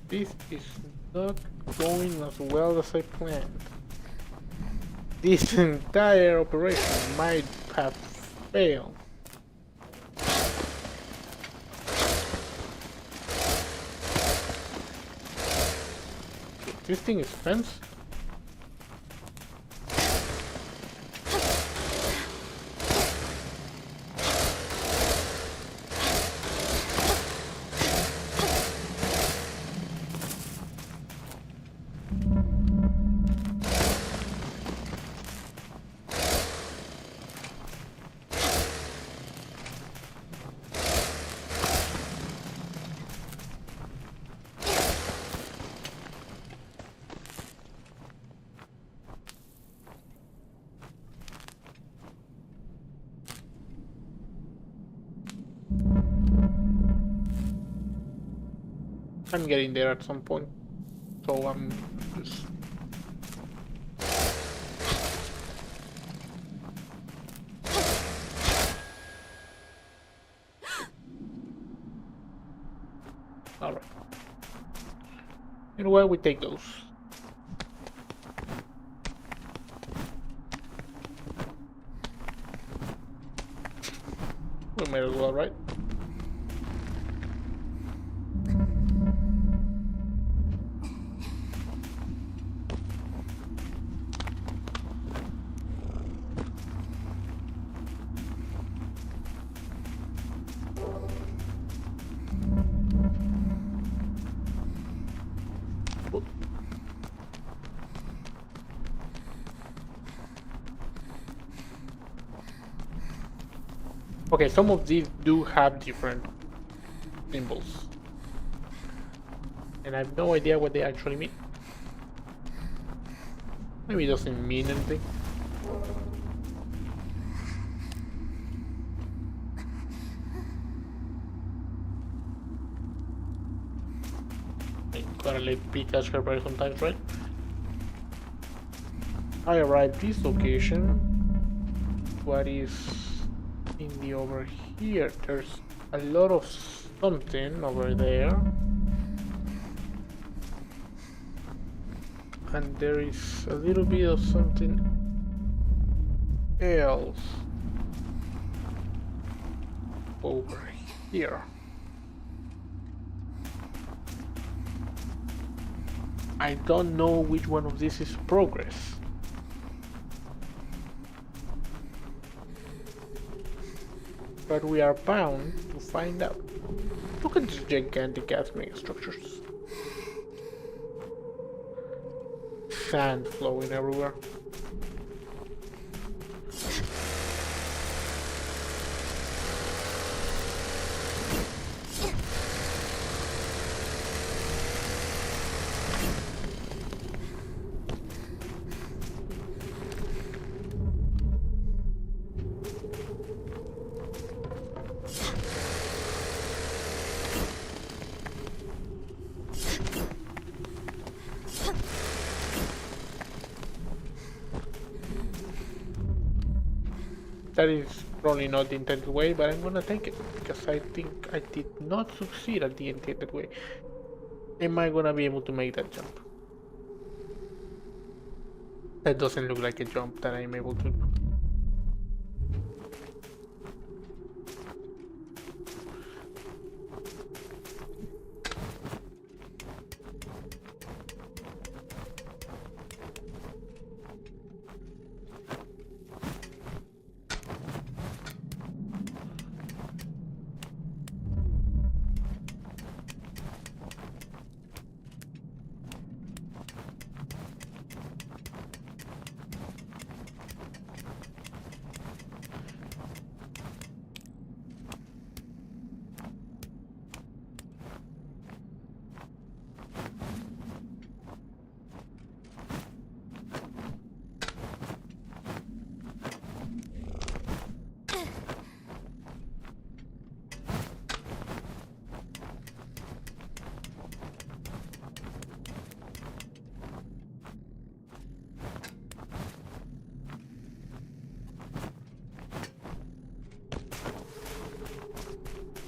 This is not going as well as I planned. This entire operation might have failed. This thing is fenced? I'm getting there at some point, so I'm just... Alright. You know what, we take those. We might as well, right? Okay, some of these do have different symbols, and I have no idea what they actually mean. Maybe it doesn't mean anything. Gotta let P catch her by sometimes, right? I arrived this location. What is in the over here? There's a lot of something over there, and there is a little bit of something else over here. I don't know which one of these is progress. But we are bound to find out. Look at these gigantic gas mega structures. Sand flowing everywhere. That is probably not the intended way, but I'm gonna take it because I think I did not succeed at the intended way. Am I gonna be able to make that jump? That doesn't look like a jump that I'm able to do.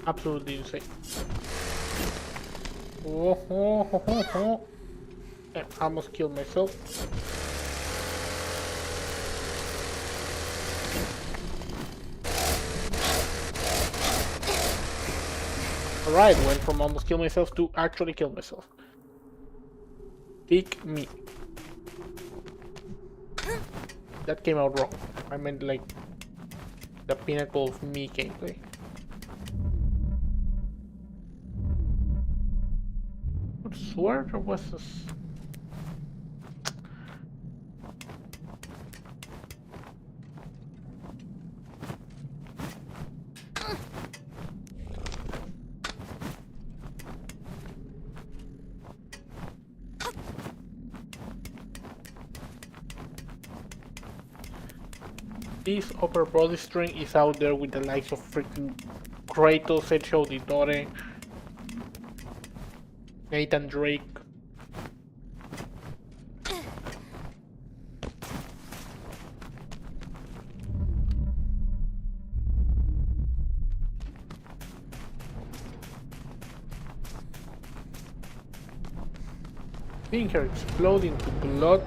Absolutely insane. Oh. I almost killed myself. Alright, went from almost kill myself to actually kill myself. Pick me. That came out wrong. I meant like the pinnacle of me gameplay. What sword or was this? This upper body string is out there with the likes of freaking Kratos, Sergio Auditore, Nathan Drake. Seeing her explode into blood.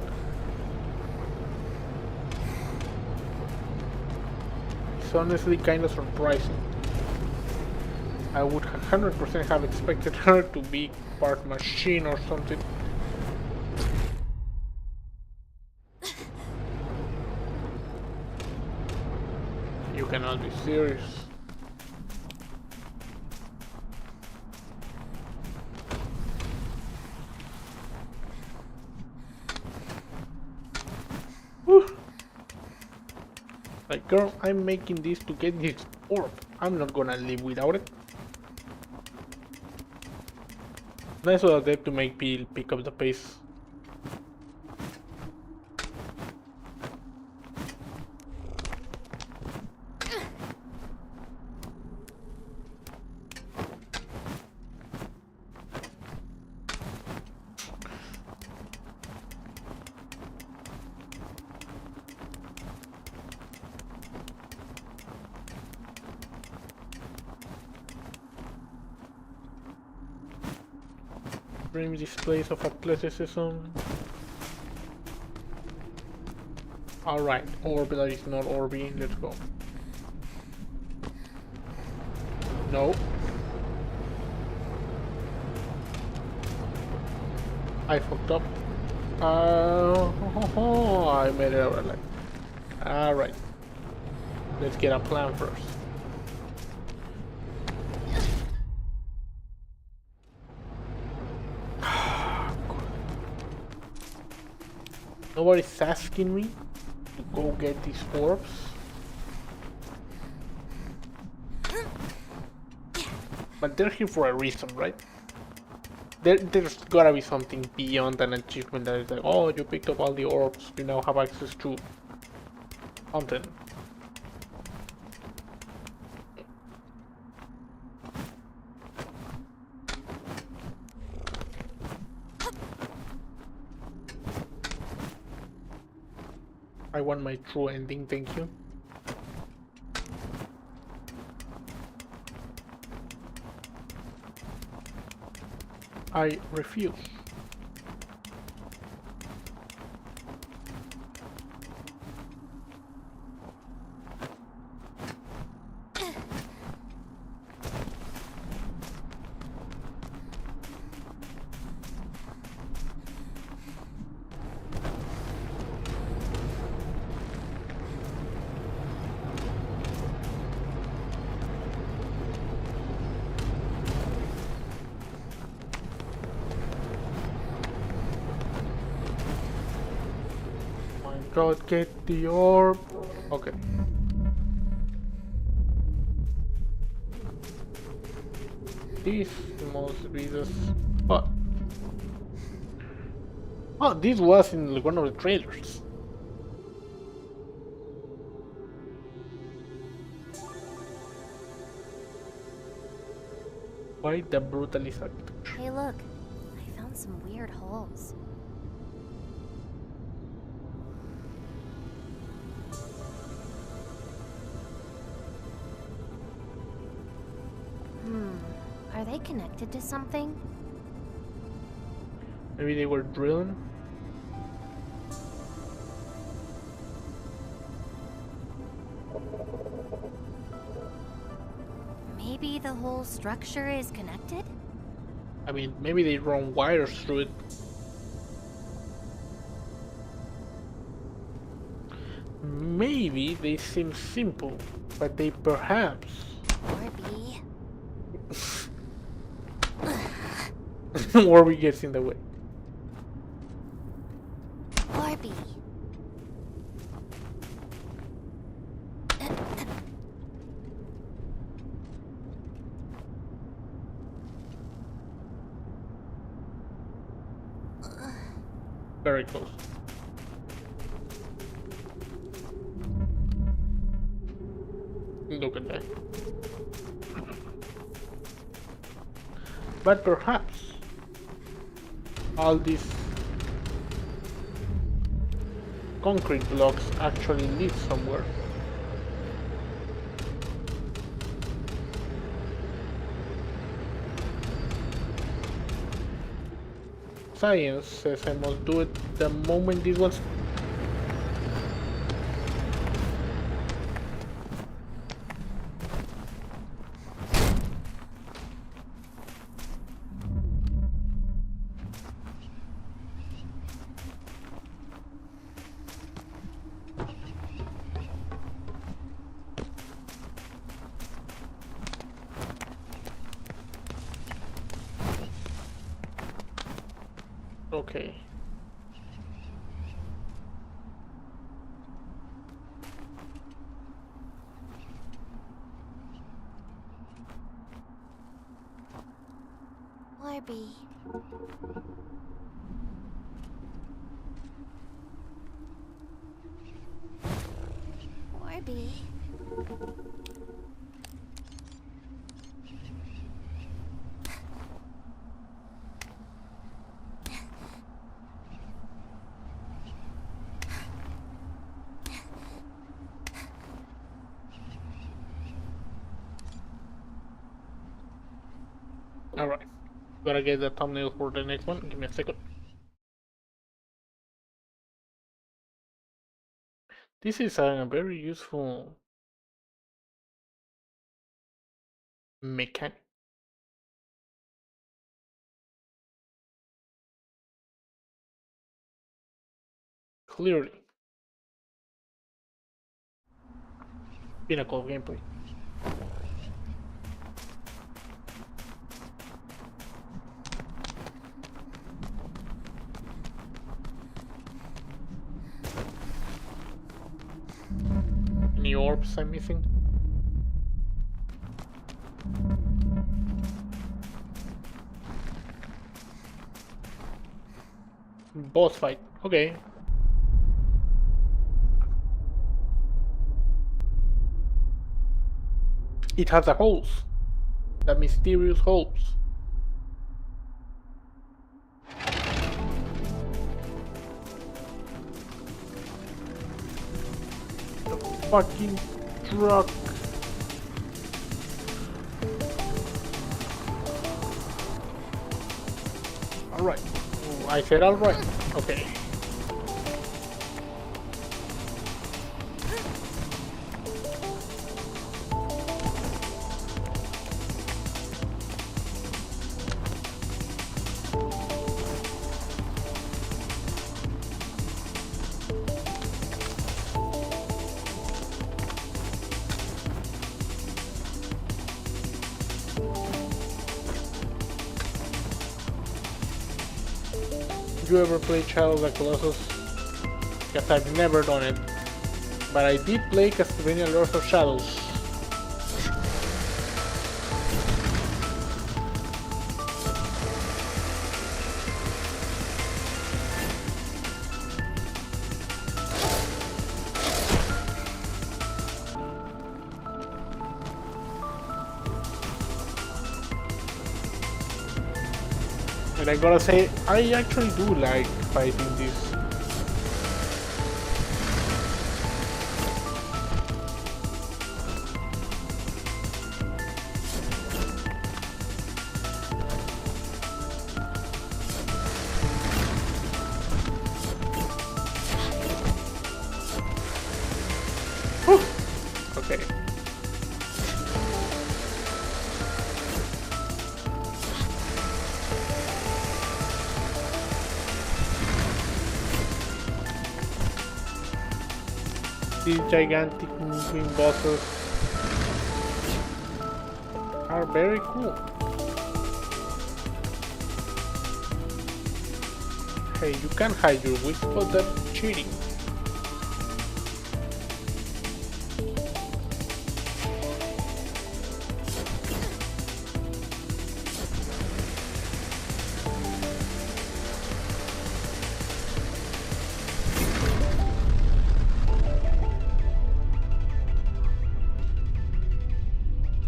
It's honestly kind of surprising. I would 100% have expected her to be part machine or something. You cannot be serious. Whew. Like, girl, I'm making this to get this orb. I'm not gonna live without it. Nice of them to make Bill pick up the pace. Dream displays of athleticism. Alright, orb that is not orby, let's go. No. I fucked up. I made it out alive. Alright. Let's get a plan first. Nobody's asking me to go get these orbs. But they're here for a reason, right? There's gotta be something beyond an achievement that is like, oh, you picked up all the orbs, you now have access to something. I want my true ending, thank you. I refuse. God, get the orb. Okay. This must be the spot. Oh, this was in one of the trailers. Why the brutalist architecture? Hey, look. I found some weird holes. Are they connected to something? Maybe they were drilling. Maybe the whole structure is connected? I mean, maybe they run wires through it. Maybe they seem simple, but they perhaps... Orby. Orby gets in the way. Orby. Very close. Look at that. But perhaps all these concrete blocks actually lead somewhere. Science says I must do it the moment this was. Okay. Orby. Orby. Alright. Gotta get the thumbnail for the next one. Give me a second. This is a very useful mechanic. Clearly. Pinnacle of gameplay. Any orbs I'm missing? Boss fight. Okay. It has the holes. The mysterious holes. The fucking truck. Alright. I said alright. Okay. Did you ever play Child of the Colossus? because I've never done it. But I did play Castlevania Lords of Shadows. And I gotta say, I actually do like fighting this. Whew. Okay. These gigantic moving bosses are very cool. Hey, you can hide your weak spot, that's cheating.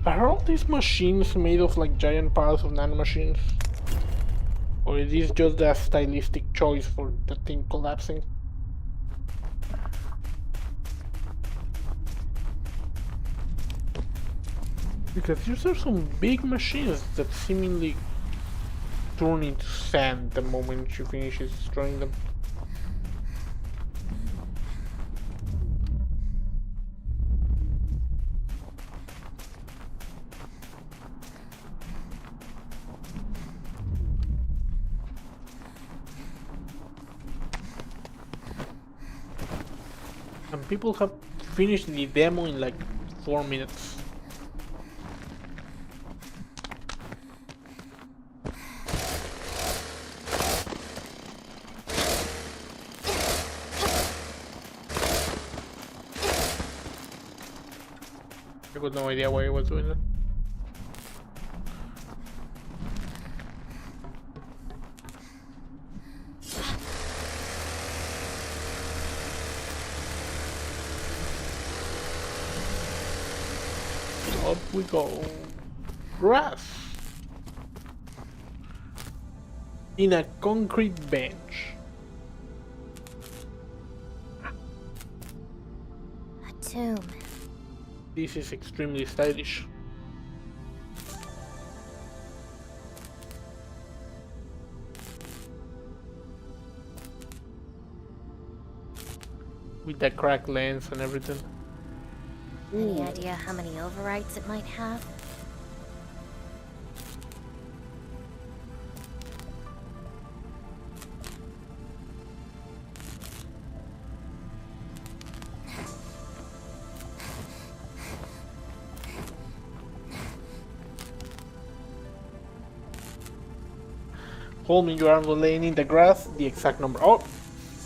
Are all these machines made of like giant piles of nanomachines? Or is this just a stylistic choice for the thing collapsing? Because these are some big machines that seemingly turn into sand the moment you finish destroying them. And people have finished the demo in like 4 minutes. I got no idea why I was doing that. Up we go. Grass. In a concrete bench. A tomb. This is extremely stylish. With the cracked lens and everything. Any idea how many overwrites it might have? Holding your arm while laying in the grass, the exact number. Oh,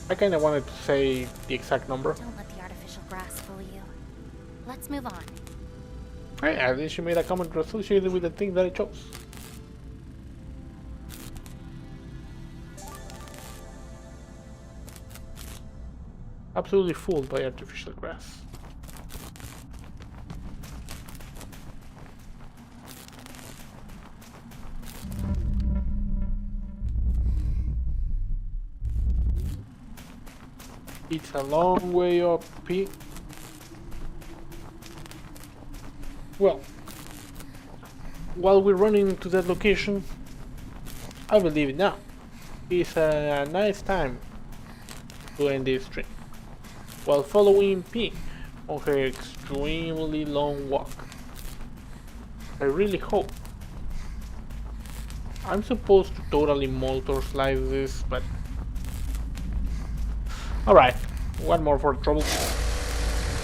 I kinda wanted to say the exact number. Don't let the artificial grass fool you. Let's move on. Hey, at least you made a comment associated with the thing that I chose. Absolutely fooled by artificial grass. It's a long way up, P. Well, while we're running to that location, I will leave it now. It's a nice time to end this stream, while following P on her extremely long walk. I really hope. I'm supposed to totally MotorSlice this, but alright, one more for trouble.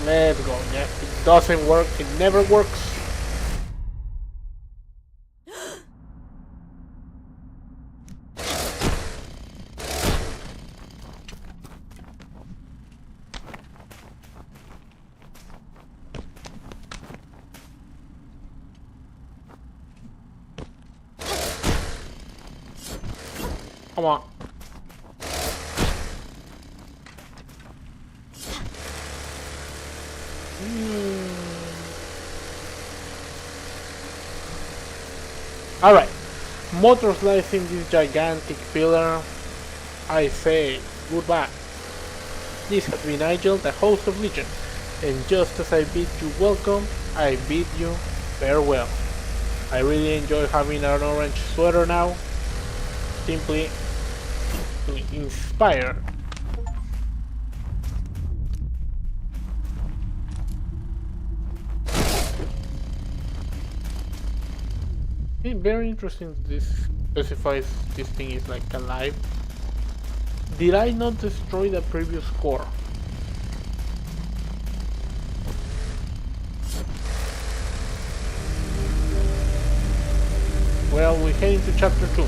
Let's go. Yeah, it doesn't work, it never works. Come on. Alright. MotorSlicing this gigantic pillar. I say goodbye. This has been Nigel, the host of Legion, and just as I bid you welcome, I bid you farewell. I really enjoy having an orange sweater now, simply to inspire. It's very interesting. This specifies this thing is like alive. Did I not destroy the previous core? Well, we head into chapter 2.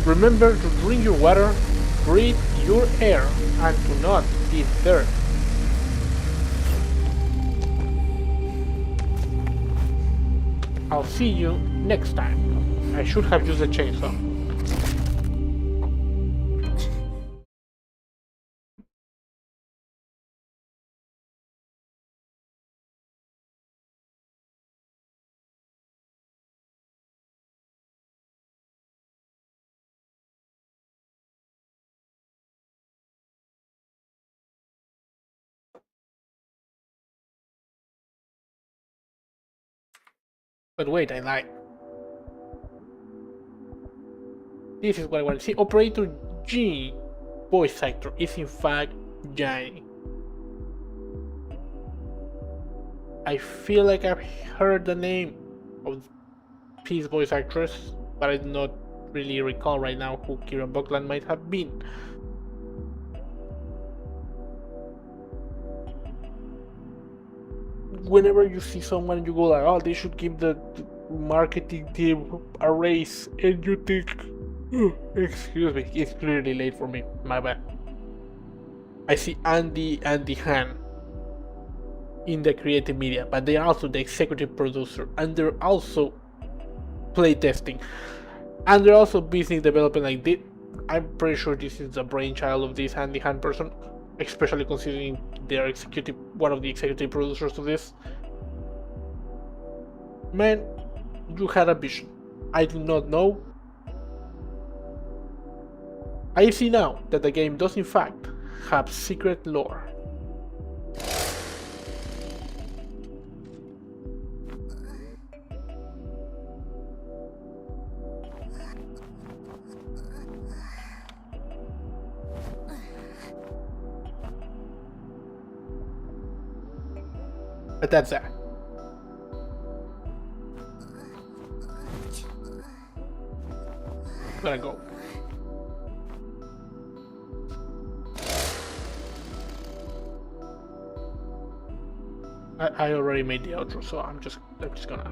Remember to drink your water, breathe your air, and to not eat dirt. I'll see you next time. I should have used a chainsaw. But wait, I lied. This is what I want to see. Operator G voice actor is in fact Johnny. I feel like I've heard the name of his voice actress, but I do not really recall right now who Kieran Buckland might have been. Whenever you see someone, you go like, oh, they should give the marketing team a raise, and you think, oh, excuse me, it's clearly late for me, my bad. I see Andy Han in the creative media, but they are also the executive producer, and they're also playtesting, and they're also business development. Like this, I'm pretty sure this is the brainchild of this Andy Han person, especially considering they're one of the executive producers of this. Man, you had a vision. I do not know. I see now that the game does in fact have secret lore. But that's that. I'm gonna go. I already made the outro, so I'm just gonna